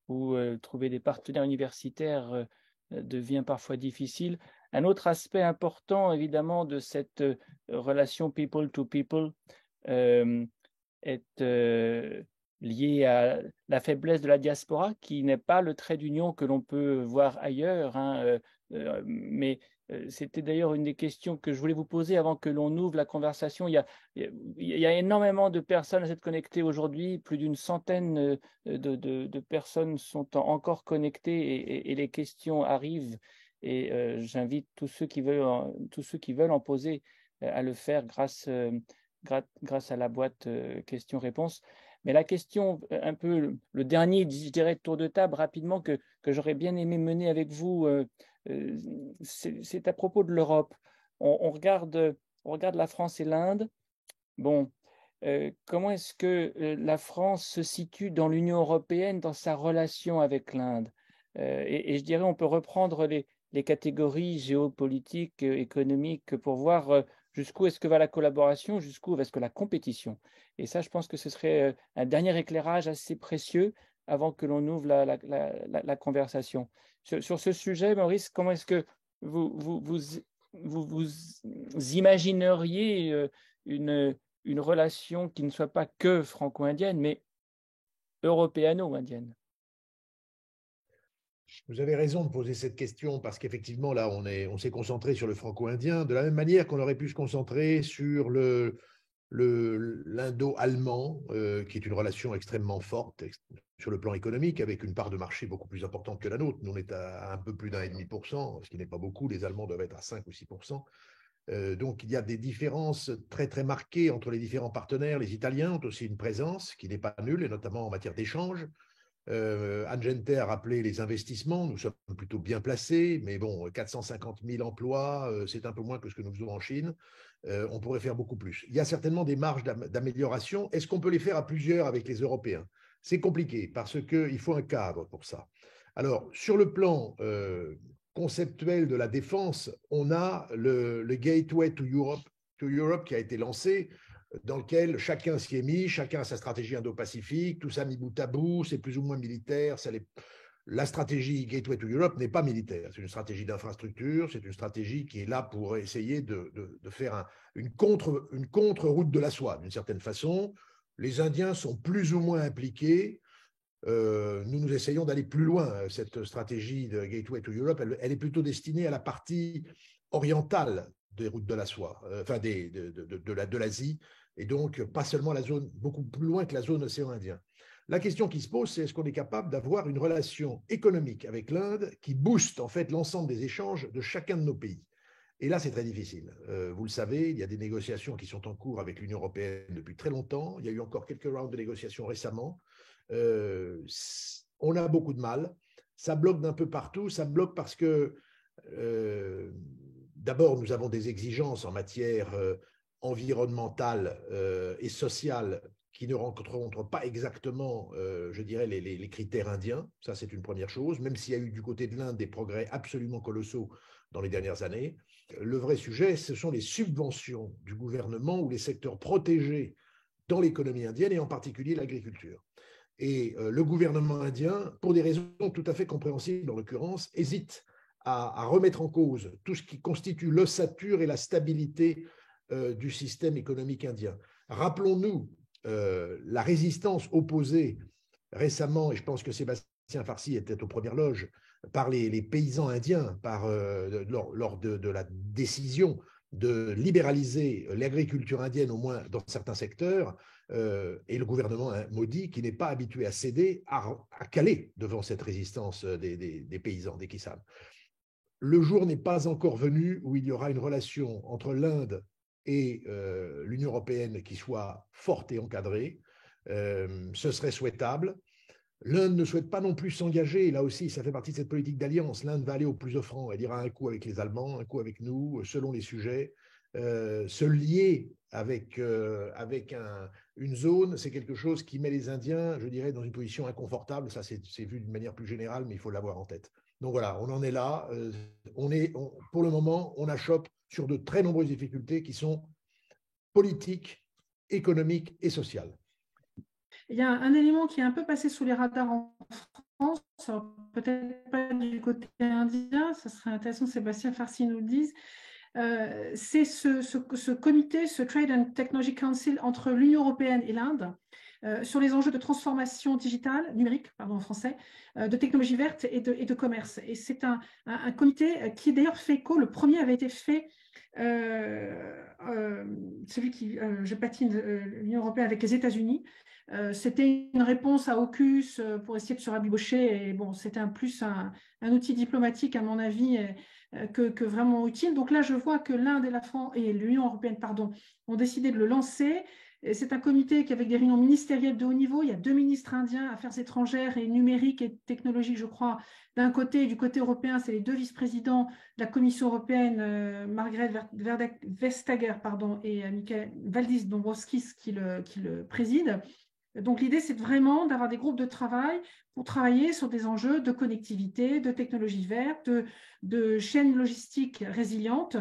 où trouver des partenaires universitaires devient parfois difficile. Un autre aspect important, évidemment, de cette relation people to people est lié à la faiblesse de la diaspora, qui n'est pas le trait d'union que l'on peut voir ailleurs, mais c'était d'ailleurs une des questions que je voulais vous poser avant que l'on ouvre la conversation. Il y a énormément de personnes à s'être connectées aujourd'hui. Plus d'une centaine de personnes sont encore connectées et les questions arrivent. Et j'invite tous ceux qui veulent en poser à le faire grâce à la boîte questions-réponses. Mais la question, un peu le dernier, je dirais, tour de table rapidement que j'aurais bien aimé mener avec vous, c'est à propos de l'Europe. On regarde la France et l'Inde. Bon, comment est-ce que la France se situe dans l'Union européenne, dans sa relation avec l'Inde? Et je dirais, on peut reprendre les catégories géopolitiques, économiques, pour voir jusqu'où est-ce que va la collaboration, jusqu'où est-ce que la compétition. Et ça, je pense que ce serait un dernier éclairage assez précieux avant que l'on ouvre la conversation. Sur ce sujet, Maurice, comment est-ce que vous imagineriez une relation qui ne soit pas que franco-indienne, mais européano-indienne? Vous avez raison de poser cette question parce qu'effectivement, là, on s'est concentré sur le franco-indien de la même manière qu'on aurait pu se concentrer sur le l'indo-allemand, qui est une relation extrêmement forte sur le plan économique, avec une part de marché beaucoup plus importante que la nôtre. Nous, on est à un peu plus d'1,5%, ce qui n'est pas beaucoup. Les Allemands doivent être à 5 ou 6%. Donc, il y a des différences très, très marquées entre les différents partenaires. Les Italiens ont aussi une présence qui n'est pas nulle, et notamment en matière d'échange. Anne Gente a rappelé les investissements. Nous sommes plutôt bien placés, mais bon, 450 000 emplois, c'est un peu moins que ce que nous faisons en Chine. On pourrait faire beaucoup plus. Il y a certainement des marges d'amélioration. Est-ce qu'on peut les faire à plusieurs avec les Européens? C'est compliqué parce qu'il faut un cadre pour ça. Alors, sur le plan conceptuel de la défense, on a le Gateway to Europe qui a été lancé, dans lequel chacun s'y est mis, chacun a sa stratégie indo-pacifique, tout ça mis bout à bout, c'est plus ou moins militaire. La stratégie Gateway to Europe n'est pas militaire, c'est une stratégie d'infrastructure, c'est une stratégie qui est là pour essayer de faire une contre-route de la soie, d'une certaine façon. Les Indiens sont plus ou moins impliqués. Nous essayons d'aller plus loin. Cette stratégie de Gateway to Europe, elle est plutôt destinée à la partie orientale des routes de la soie, enfin de l'Asie, et donc pas seulement la zone, beaucoup plus loin que la zone océan Indien. La question qui se pose, c'est est-ce qu'on est capable d'avoir une relation économique avec l'Inde qui booste en fait l'ensemble des échanges de chacun de nos pays. Et là, c'est très difficile. Vous le savez, il y a des négociations qui sont en cours avec l'Union européenne depuis très longtemps. Il y a eu encore quelques rounds de négociations récemment. On a beaucoup de mal. Ça bloque d'un peu partout. Ça bloque parce que d'abord, nous avons des exigences en matière environnementale et sociale qui ne rencontreront pas exactement, je dirais, les critères indiens. Ça, c'est une première chose, même s'il y a eu du côté de l'Inde des progrès absolument colossaux dans les dernières années. Le vrai sujet, ce sont les subventions du gouvernement ou les secteurs protégés dans l'économie indienne et en particulier l'agriculture. Et le gouvernement indien, pour des raisons tout à fait compréhensibles en l'occurrence, hésite à remettre en cause tout ce qui constitue l'ossature et la stabilité du système économique indien. Rappelons-nous la résistance opposée récemment, et je pense que Sébastien Farsi était aux premières loges, par les paysans indiens lors de la décision de libéraliser l'agriculture indienne, au moins dans certains secteurs, et le gouvernement Modi qui n'est pas habitué à céder, à caler devant cette résistance des paysans, des Kisans. Le jour n'est pas encore venu où il y aura une relation entre l'Inde et l'Union européenne qui soit forte et encadrée. Ce serait souhaitable. L'Inde ne souhaite pas non plus s'engager, là aussi, ça fait partie de cette politique d'alliance. L'Inde va aller au plus offrant, elle ira un coup avec les Allemands, un coup avec nous, selon les sujets. Se lier avec une zone, c'est quelque chose qui met les Indiens, je dirais, dans une position inconfortable. Ça, c'est vu d'une manière plus générale, mais il faut l'avoir en tête. Donc voilà, on en est là. Pour le moment, on achoppe sur de très nombreuses difficultés qui sont politiques, économiques et sociales. Il y a un élément qui est un peu passé sous les radars en France, peut-être pas du côté indien, ça serait intéressant que Sébastien Farsi nous le dise. C'est ce comité, ce Trade and Technology Council entre l'Union européenne et l'Inde sur les enjeux de transformation digitale, numérique, pardon, en français, de technologie verte et de commerce. Et c'est un comité qui d'ailleurs fait écho, le premier avait été fait, celui qui, je patine, l'Union européenne avec les États-Unis. C'était une réponse à AUKUS pour essayer de se rabibocher. Et bon, c'était plus un outil diplomatique, à mon avis, que vraiment utile. Donc là, je vois que l'Inde et la France et l'Union européenne, pardon, ont décidé de le lancer. C'est un comité qui, avec des réunions ministérielles de haut niveau, il y a 2 ministres indiens, Affaires étrangères et numérique et technologie, je crois, d'un côté, et du côté européen, c'est les 2 vice-présidents de la Commission européenne, Margrethe Vestager et Michael Valdis Dombrovskis qui le préside. Donc, l'idée, c'est vraiment d'avoir des groupes de travail pour travailler sur des enjeux de connectivité, de technologie verte, de chaînes logistiques résilientes,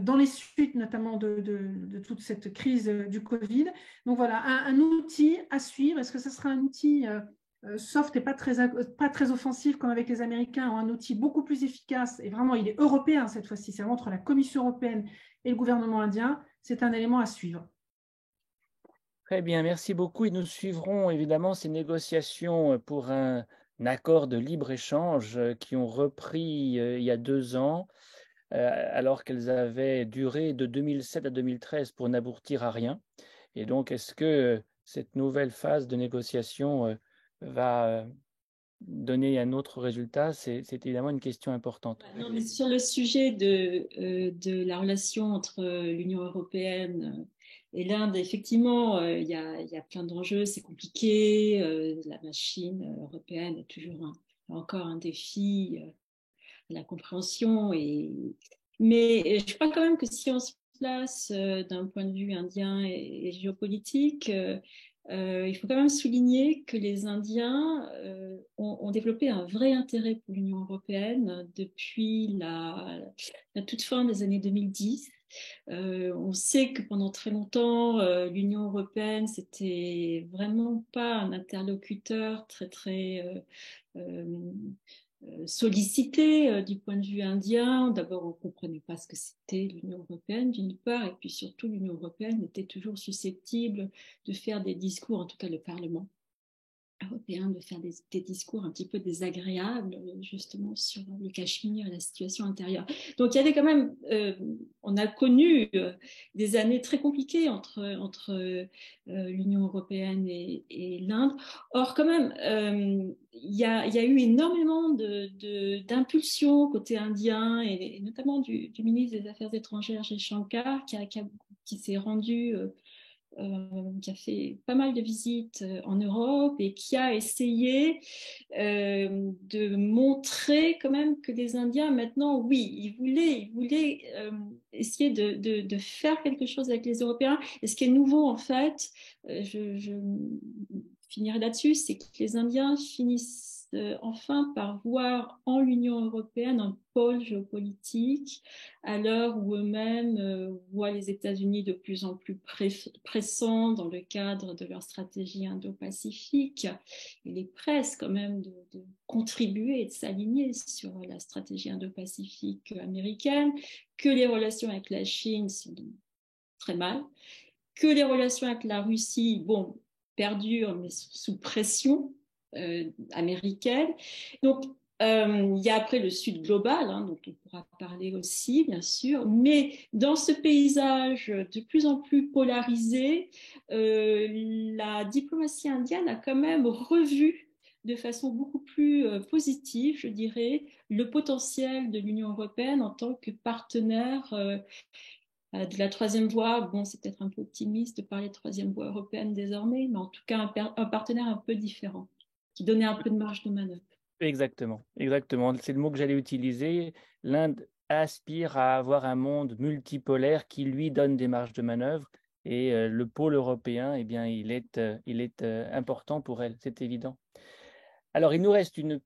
dans les suites notamment de toute cette crise du Covid. Donc, voilà, un outil à suivre. Est-ce que ce sera un outil soft et pas très offensif comme avec les Américains, ou un outil beaucoup plus efficace? Et vraiment, il est européen cette fois-ci. C'est entre la Commission européenne et le gouvernement indien. C'est un élément à suivre. Très bien, merci beaucoup. Et nous suivrons évidemment ces négociations pour un accord de libre-échange qui ont repris il y a 2 ans, alors qu'elles avaient duré de 2007 à 2013 pour n'aboutir à rien. Et donc, est-ce que cette nouvelle phase de négociation va donner un autre résultat? C'est évidemment une question importante. Non, mais sur le sujet de la relation entre l'Union européenne et l'Inde, effectivement, il y a plein d'enjeux, c'est compliqué. La machine européenne est toujours encore un défi à la compréhension. Mais je crois quand même que si on se place d'un point de vue indien et géopolitique, il faut quand même souligner que les Indiens ont développé un vrai intérêt pour l'Union européenne depuis la toute fin des années 2010. On sait que pendant très longtemps, l'Union européenne, c'était vraiment pas un interlocuteur très sollicité du point de vue indien. D'abord, on ne comprenait pas ce que c'était l'Union européenne, d'une part, et puis surtout, l'Union européenne était toujours susceptible de faire des discours, en tout cas le Parlement européen, de faire des discours un petit peu désagréables, justement, sur le Cachemire et la situation intérieure. Donc, il y avait quand même, on a connu des années très compliquées entre l'Union européenne et l'Inde. Or, quand même, il y a eu énormément d'impulsions côté indien, et notamment du ministre des Affaires étrangères, Jay Shankar, qui s'est rendu... qui a fait pas mal de visites en Europe et qui a essayé de montrer quand même que les Indiens, maintenant, oui, ils voulaient essayer de faire quelque chose avec les Européens. Et ce qui est nouveau, en fait, je finirai là-dessus, c'est que les Indiens finissent enfin par voir en l'Union européenne un pôle géopolitique à l'heure où eux-mêmes voient les États-Unis de plus en plus pressants dans le cadre de leur stratégie indo-pacifique. Il est presse quand même de contribuer et de s'aligner sur la stratégie indo-pacifique américaine, que les relations avec la Chine sont très mal, que les relations avec la Russie, bon, perdurent, mais sous pression américaine. Donc, il y a après le Sud global, dont on pourra parler aussi, bien sûr, mais dans ce paysage de plus en plus polarisé, la diplomatie indienne a quand même revu de façon beaucoup plus positive, je dirais, le potentiel de l'Union européenne en tant que partenaire de la troisième voie. Bon, c'est peut-être un peu optimiste de parler de troisième voie européenne désormais, mais en tout cas un partenaire un peu différent, qui donnait un peu de marge de manœuvre. Exactement, exactement. C'est le mot que j'allais utiliser. L'Inde aspire à avoir un monde multipolaire qui lui donne des marges de manœuvre. Et le pôle européen, eh bien, il est important pour elle, c'est évident. Alors, il nous reste une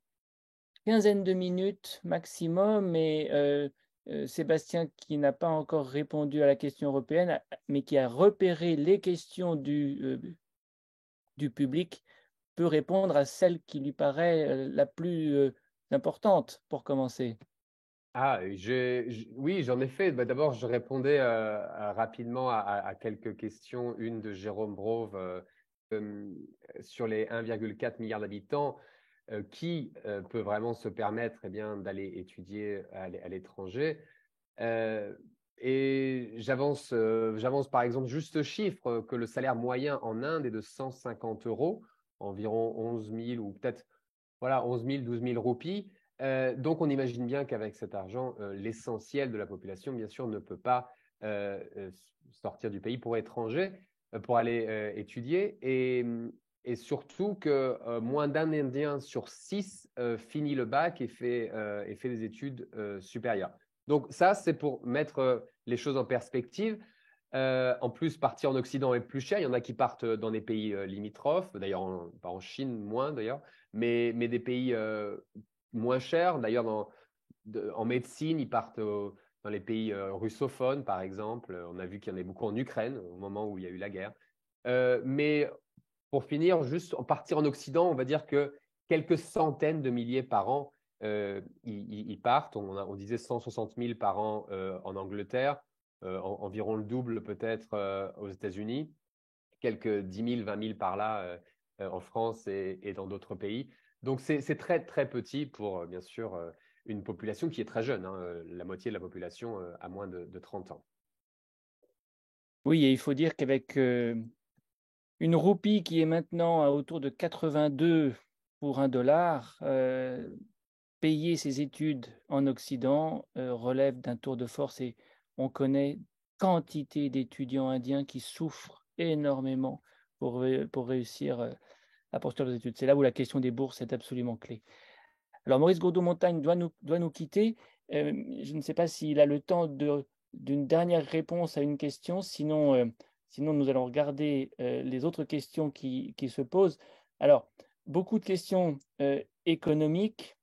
quinzaine de minutes maximum, mais Sébastien, qui n'a pas encore répondu à la question européenne, mais qui a repéré les questions du public, peut répondre à celle qui lui paraît la plus importante pour commencer. Oui, j'en ai fait. D'abord, je répondais rapidement à quelques questions. Une de Jérôme Brove sur les 1,4 milliard d'habitants. Qui peut vraiment se permettre d'aller étudier à l'étranger. Et j'avance par exemple juste ce chiffre que le salaire moyen en Inde est de 150 €, environ 11 000 ou peut-être 11 000, 12 000 roupies. Donc, on imagine bien qu'avec cet argent, l'essentiel de la population, bien sûr, ne peut pas sortir du pays pour aller étudier. Et surtout que moins d'un Indien sur 6 finit le bac et fait des études supérieures. Donc ça, c'est pour mettre les choses en perspective. En plus, partir en Occident est plus cher. Il y en a qui partent dans des pays limitrophes, d'ailleurs, pas en Chine, moins d'ailleurs, mais des pays moins chers. D'ailleurs, en médecine, ils partent dans les pays russophones, par exemple. On a vu qu'il y en avait beaucoup en Ukraine, au moment où il y a eu la guerre. Mais pour finir, juste partir en Occident, on va dire que quelques centaines de milliers par an, ils partent. On disait 160 000 par an en Angleterre, environ le double peut-être aux États-Unis, quelques 10 000, 20 000 par là en France et dans d'autres pays. Donc, c'est très, très petit pour, bien sûr, une population qui est très jeune. La moitié de la population a moins de 30 ans. Oui, et il faut dire qu'avec une roupie qui est maintenant à autour de 82 pour $1, payer ses études en Occident relève d'un tour de force et on connaît quantité d'étudiants indiens qui souffrent énormément pour réussir à poursuivre leurs études. C'est là où la question des bourses est absolument clé. Alors Maurice Gourdeau-Montagne doit nous quitter. Je ne sais pas s'il a le temps d'une dernière réponse à une question, sinon nous allons regarder les autres questions qui se posent. Alors, beaucoup de questions économiques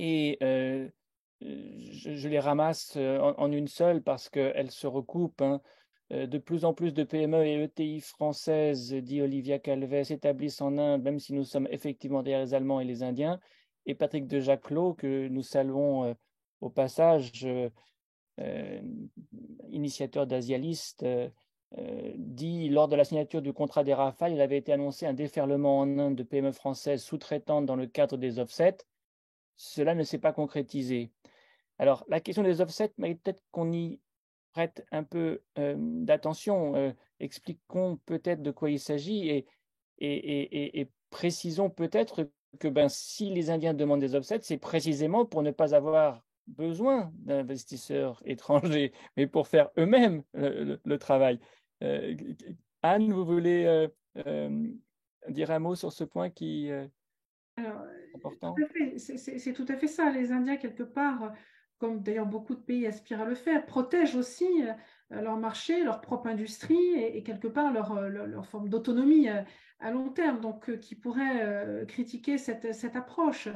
et je les ramasse en une seule parce qu'elles se recoupent, hein. De plus en plus de PME et ETI françaises, dit Olivia Calvet, s'établissent en Inde, même si nous sommes effectivement derrière les Allemands et les Indiens. Et Patrick de Jacquelot, que nous saluons au passage, initiateur d'Asialist, dit lors de la signature du contrat des Rafales, il avait été annoncé un déferlement en Inde de PME françaises sous-traitantes dans le cadre des offsets. Cela ne s'est pas concrétisé. Alors, la question des offsets, mais peut-être qu'on y prête un peu d'attention. Expliquons peut-être de quoi il s'agit et précisons peut-être que si les Indiens demandent des offsets, c'est précisément pour ne pas avoir besoin d'investisseurs étrangers, mais pour faire eux-mêmes le travail. Anne, vous voulez dire un mot sur ce point qui est important? C'est tout à fait ça. Les Indiens, quelque part, comme d'ailleurs beaucoup de pays aspirent à le faire, protègent aussi leur marché, leur propre industrie et quelque part leur forme d'autonomie à long terme, donc qui pourrait critiquer cette approche.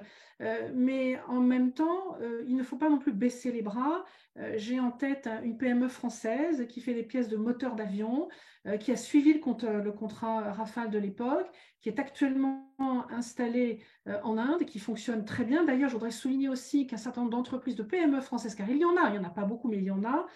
Mais en même temps, il ne faut pas non plus baisser les bras. J'ai en tête une PME française qui fait des pièces de moteurs d'avion, qui a suivi le contrat Rafale de l'époque, qui est actuellement installée en Inde et qui fonctionne très bien. D'ailleurs, je voudrais souligner aussi qu'un certain nombre d'entreprises de PME françaises, car il y en a pas beaucoup, mais il y en a,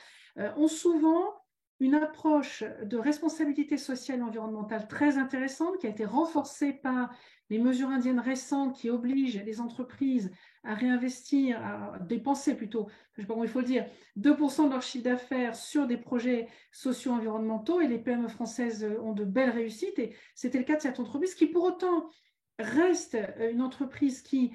ont souvent une approche de responsabilité sociale et environnementale très intéressante qui a été renforcée par les mesures indiennes récentes qui obligent les entreprises à réinvestir, à dépenser plutôt, je ne sais pas comment il faut le dire, 2% de leur chiffre d'affaires sur des projets socio-environnementaux et les PME françaises ont de belles réussites et c'était le cas de cette entreprise qui pour autant reste une entreprise qui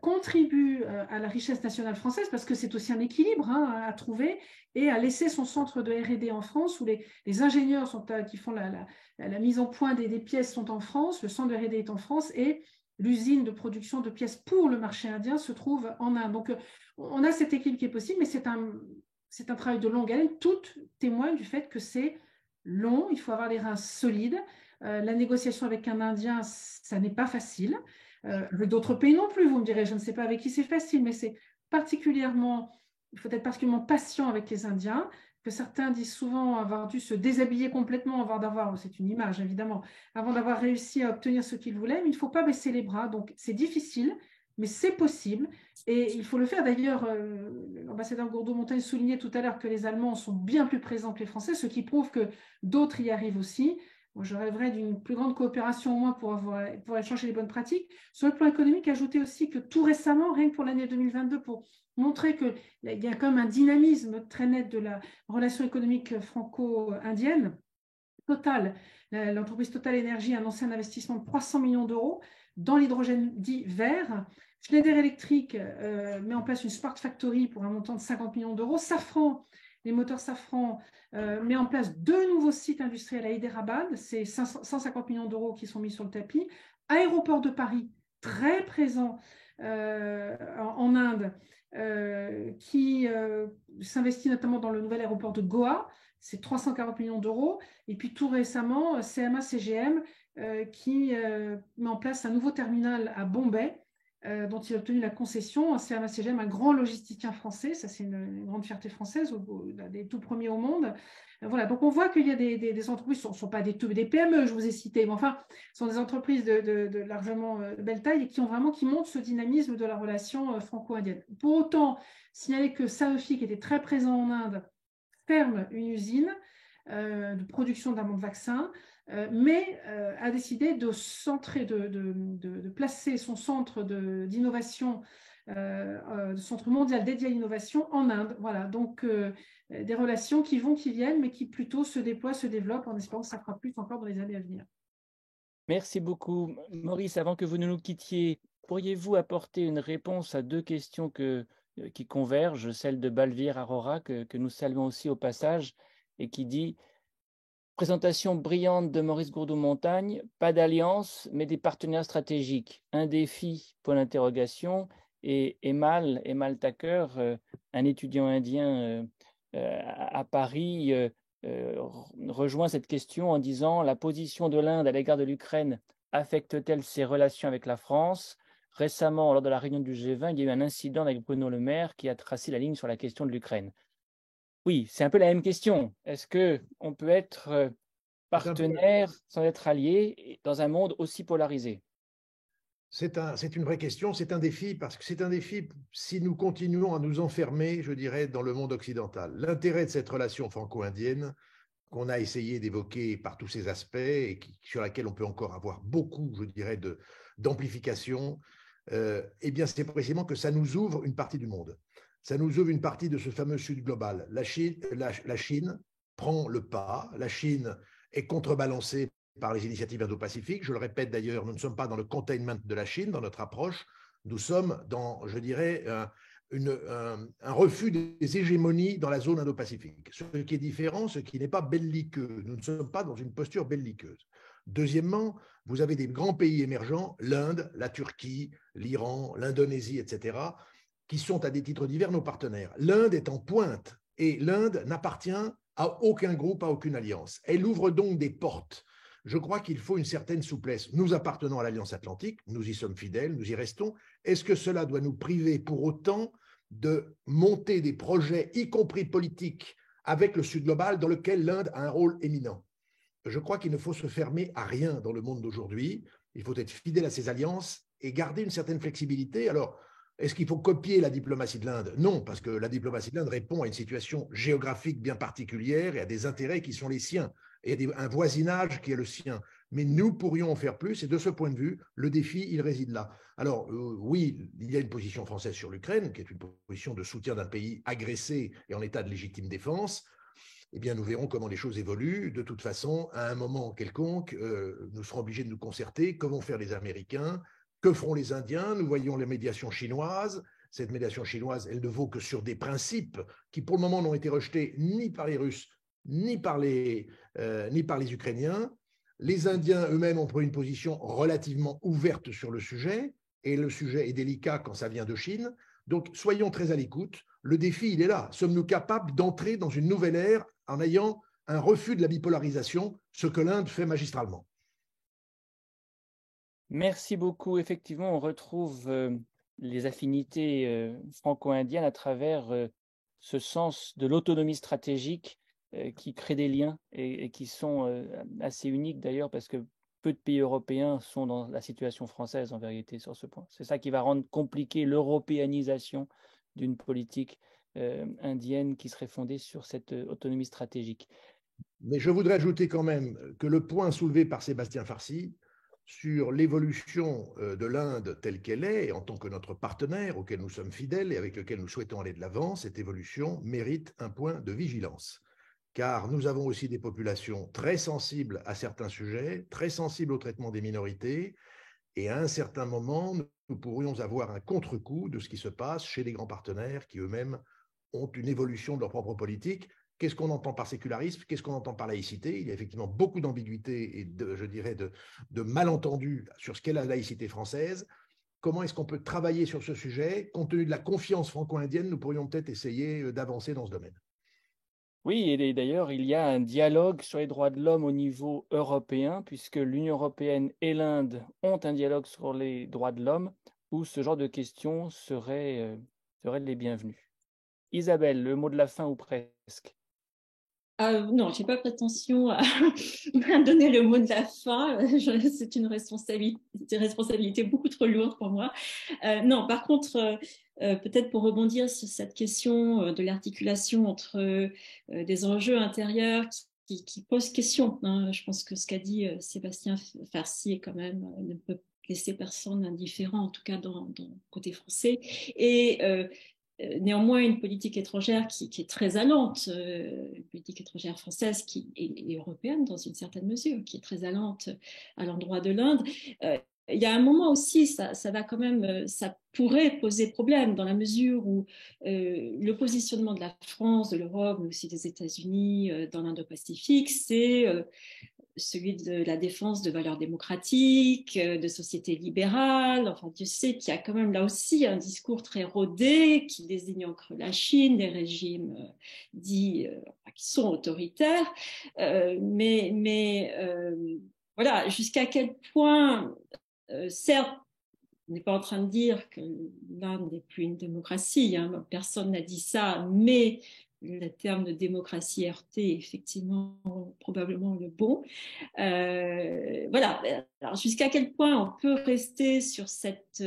contribue à la richesse nationale française parce que c'est aussi un équilibre à trouver et à laisser son centre de R&D en France où les ingénieurs qui font la mise en point des pièces sont en France, le centre de R&D est en France et l'usine de production de pièces pour le marché indien se trouve en Inde. Donc on a cet équilibre qui est possible, mais c'est un travail de longue haleine. Tout témoigne du fait que c'est long, il faut avoir les reins solides. La négociation avec un Indien, ça n'est pas facile. Avec d'autres pays non plus, vous me direz, je ne sais pas avec qui c'est facile, mais il faut être particulièrement patient avec les Indiens, que certains disent souvent avoir dû se déshabiller complètement avant d'avoir, c'est une image évidemment, avant d'avoir réussi à obtenir ce qu'ils voulaient, mais il ne faut pas baisser les bras, donc c'est difficile, mais c'est possible, et il faut le faire. D'ailleurs, l'ambassadeur Gourdeau-Montagne soulignait tout à l'heure que les Allemands sont bien plus présents que les Français, ce qui prouve que d'autres y arrivent aussi. Moi, je rêverais d'une plus grande coopération au moins pour échanger les bonnes pratiques. Sur le plan économique, ajouter aussi que tout récemment, rien que pour l'année 2022, pour montrer qu'il y a quand même un dynamisme très net de la relation économique franco-indienne, Total, l'entreprise Total Énergie a annoncé un investissement de 300 millions d'euros dans l'hydrogène dit vert. Schneider Electric met en place une Smart Factory pour un montant de 50 millions d'euros. Safran, les moteurs Safran, met en place 2 nouveaux sites industriels à Hyderabad. C'est 150 millions d'euros qui sont mis sur le tapis. Aéroport de Paris, très présent en Inde, qui s'investit notamment dans le nouvel aéroport de Goa. C'est 340 millions d'euros. Et puis tout récemment, CMA-CGM qui met en place un nouveau terminal à Bombay, dont il a obtenu la concession. CMA-CGM, un grand logisticien français, ça c'est une grande fierté française, des tout premiers au monde. Voilà, donc on voit qu'il y a des entreprises, ce ne sont pas des PME, je vous ai cité, mais enfin, ce sont des entreprises de largement belle taille et qui montrent ce dynamisme de la relation franco-indienne. Pour autant, signaler que Sanofi, qui était très présent en Inde, ferme une usine de production d'un de vaccins, mais a décidé de placer son centre d'innovation, centre mondial dédié à l'innovation en Inde. Voilà, donc des relations qui vont, qui viennent, mais qui plutôt se déploient, se développent en espérant que ça fera plus encore dans les années à venir. Merci beaucoup. Maurice, avant que vous ne nous quittiez, pourriez-vous apporter une réponse à deux questions qui convergent, celle de Balvir Arora, que nous saluons aussi au passage, et qui dit présentation brillante de Maurice Gourdeau-Montagne, pas d'alliance, mais des partenaires stratégiques. Un défi, point d'interrogation. Et Emal Thacker, un étudiant indien à Paris, rejoint cette question en disant la position de l'Inde à l'égard de l'Ukraine affecte-t-elle ses relations avec la France? Récemment, lors de la réunion du G20, il y a eu un incident avec Bruno Le Maire qui a tracé la ligne sur la question de l'Ukraine. Oui, c'est un peu la même question. Est-ce qu'on peut être partenaire sans être allié dans un monde aussi polarisé? C'est une vraie question, c'est un défi, parce que c'est un défi si nous continuons à nous enfermer, je dirais, dans le monde occidental. L'intérêt de cette relation franco-indienne, qu'on a essayé d'évoquer par tous ses aspects et sur laquelle on peut encore avoir beaucoup, je dirais, d'amplification, eh bien, c'est précisément que ça nous ouvre une partie du monde. Ça nous ouvre une partie de ce fameux Sud global. La Chine prend le pas. La Chine est contrebalancée par les initiatives indo-pacifiques. Je le répète d'ailleurs, nous ne sommes pas dans le containment de la Chine dans notre approche. Nous sommes dans, je dirais, un refus des hégémonies dans la zone indo-pacifique. Ce qui est différent, ce qui n'est pas belliqueux. Nous ne sommes pas dans une posture belliqueuse. Deuxièmement, vous avez des grands pays émergents, l'Inde, la Turquie, l'Iran, l'Indonésie, etc., qui sont à des titres divers nos partenaires. L'Inde est en pointe et l'Inde n'appartient à aucun groupe, à aucune alliance. Elle ouvre donc des portes. Je crois qu'il faut une certaine souplesse. Nous appartenons à l'Alliance Atlantique, nous y sommes fidèles, nous y restons. Est-ce que cela doit nous priver pour autant de monter des projets, y compris politiques, avec le Sud global, dans lequel l'Inde a un rôle éminent? Je crois qu'il ne faut se fermer à rien dans le monde d'aujourd'hui. Il faut être fidèle à ses alliances et garder une certaine flexibilité. Alors, est-ce qu'il faut copier la diplomatie de l'Inde? Non, parce que la diplomatie de l'Inde répond à une situation géographique bien particulière et à des intérêts qui sont les siens, et un voisinage qui est le sien. Mais nous pourrions en faire plus, et de ce point de vue, le défi, il réside là. Alors, oui, il y a une position française sur l'Ukraine, qui est une position de soutien d'un pays agressé et en état de légitime défense. Eh bien, nous verrons comment les choses évoluent. De toute façon, à un moment quelconque, nous serons obligés de nous concerter. Que vont faire les Américains? Que feront les Indiens? Nous voyons les médiations chinoises. Cette médiation chinoise, elle ne vaut que sur des principes qui, pour le moment, n'ont été rejetés ni par les Russes, ni par les Ukrainiens. Les Indiens eux-mêmes ont pris une position relativement ouverte sur le sujet, et le sujet est délicat quand ça vient de Chine. Donc, soyons très à l'écoute. Le défi, il est là. Sommes-nous capables d'entrer dans une nouvelle ère en ayant un refus de la bipolarisation, ce que l'Inde fait magistralement? Merci beaucoup. Effectivement, on retrouve les affinités franco-indiennes à travers ce sens de l'autonomie stratégique qui crée des liens et qui sont assez uniques d'ailleurs parce que peu de pays européens sont dans la situation française en vérité sur ce point. C'est ça qui va rendre compliqué l'européanisation d'une politique indienne qui serait fondée sur cette autonomie stratégique. Mais je voudrais ajouter quand même que le point soulevé par Sébastien Farcy sur l'évolution de l'Inde telle qu'elle est, en tant que notre partenaire auquel nous sommes fidèles et avec lequel nous souhaitons aller de l'avant, cette évolution mérite un point de vigilance. Car nous avons aussi des populations très sensibles à certains sujets, très sensibles au traitement des minorités, et à un certain moment, nous pourrions avoir un contre-coup de ce qui se passe chez les grands partenaires qui eux-mêmes ont une évolution de leur propre politique. Qu'est-ce qu'on entend par sécularisme? Qu'est-ce qu'on entend par laïcité? Il y a effectivement beaucoup d'ambiguïté et je dirais de malentendus sur ce qu'est la laïcité française. Comment est-ce qu'on peut travailler sur ce sujet? Compte tenu de la confiance franco-indienne, nous pourrions peut-être essayer d'avancer dans ce domaine. Oui, et d'ailleurs, il y a un dialogue sur les droits de l'homme au niveau européen, puisque l'Union européenne et l'Inde ont un dialogue sur les droits de l'homme, où ce genre de questions seraient les bienvenues. Isabelle, le mot de la fin ou presque? Non, je n'ai pas prétention à donner le mot de la fin. C'est une responsabilité beaucoup trop lourde pour moi. Non, par contre, peut-être pour rebondir sur cette question de l'articulation entre des enjeux intérieurs qui posent question. Hein. Je pense que ce qu'a dit Sébastien Farcy est quand même, ne peut laisser personne indifférent, en tout cas dans le côté français. Et néanmoins une politique étrangère qui est très allante, une politique étrangère française et européenne dans une certaine mesure, qui est très allante à l'endroit de l'Inde. Il y a un moment aussi, ça pourrait poser problème dans la mesure où le positionnement de la France, de l'Europe, mais aussi des États-Unis dans l'Indo-Pacifique, c'est celui de la défense de valeurs démocratiques, de sociétés libérales. Enfin, Dieu sait qu'il y a quand même là aussi un discours très rodé qui désigne encore la Chine, des régimes dits qui sont autoritaires. Voilà, jusqu'à quel point, certes, on n'est pas en train de dire que l'Inde n'est plus une démocratie, hein, personne n'a dit ça, mais le terme de démocratie RT est effectivement probablement le bon. Voilà. Alors, jusqu'à quel point on peut rester sur cette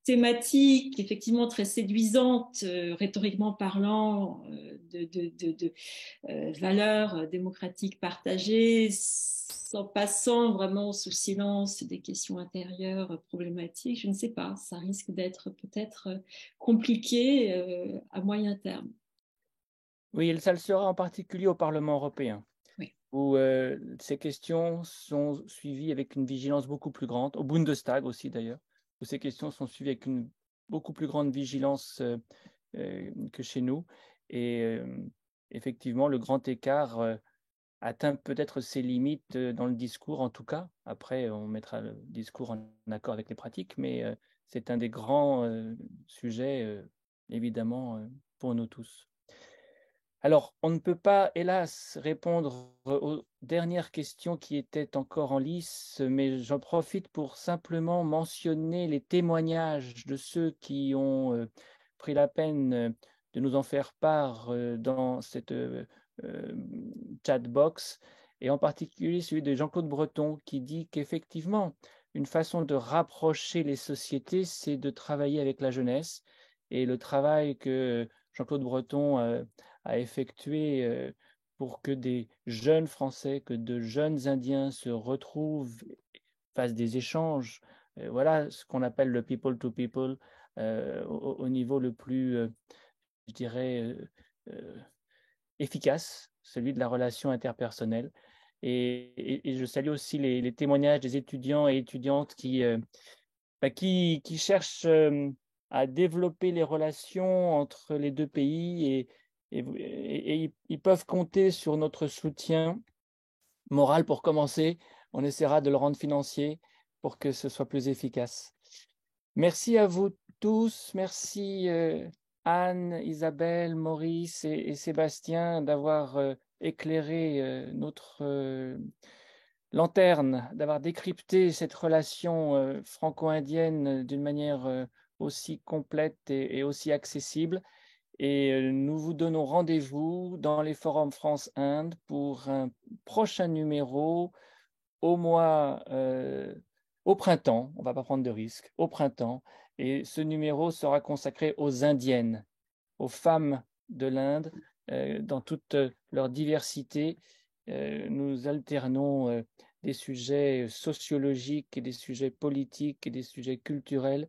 thématique effectivement très séduisante, rhétoriquement parlant, de valeurs démocratiques partagées, en passant vraiment sous silence des questions intérieures problématiques, je ne sais pas, ça risque d'être peut-être compliqué à moyen terme. Oui, ça le sera en particulier au Parlement européen, oui, où ces questions sont suivies avec une vigilance beaucoup plus grande, au Bundestag aussi d'ailleurs, où ces questions sont suivies avec une beaucoup plus grande vigilance que chez nous. Et effectivement, le grand écart atteint peut-être ses limites dans le discours, en tout cas. Après, on mettra le discours en accord avec les pratiques, mais c'est un des grands sujets, évidemment, pour nous tous. Alors, on ne peut pas, hélas, répondre aux dernières questions qui étaient encore en lice, mais j'en profite pour simplement mentionner les témoignages de ceux qui ont pris la peine de nous en faire part dans cette chatbox, et en particulier celui de Jean-Claude Breton, qui dit qu'effectivement, une façon de rapprocher les sociétés, c'est de travailler avec la jeunesse, et le travail que Jean-Claude Breton a effectué pour que des jeunes Français, que de jeunes Indiens se retrouvent, fassent des échanges. Voilà ce qu'on appelle le people to people au niveau le plus, je dirais, efficace, celui de la relation interpersonnelle. Et je salue aussi les témoignages des étudiants et étudiantes qui cherchent à développer les relations entre les deux pays, et ils peuvent compter sur notre soutien moral pour commencer. On essaiera de le rendre financier pour que ce soit plus efficace. Merci à vous tous. Merci Anne, Isabelle, Maurice et Sébastien d'avoir éclairé notre lanterne, d'avoir décrypté cette relation franco-indienne d'une manière aussi complète et aussi accessible. Et nous vous donnons rendez-vous dans les forums France-Inde pour un prochain numéro au printemps. On ne va pas prendre de risques, au printemps. Et ce numéro sera consacré aux Indiennes, aux femmes de l'Inde, dans toute leur diversité. Nous alternons des sujets sociologiques et des sujets politiques et des sujets culturels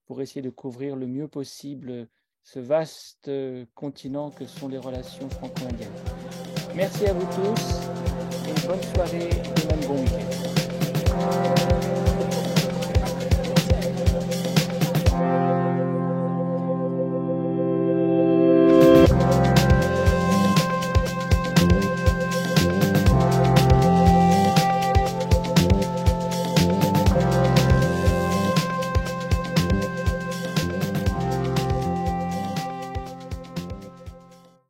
pour essayer de couvrir le mieux possible ce vaste continent que sont les relations franco-indiennes. Merci à vous tous et bonne soirée et même bon week-end.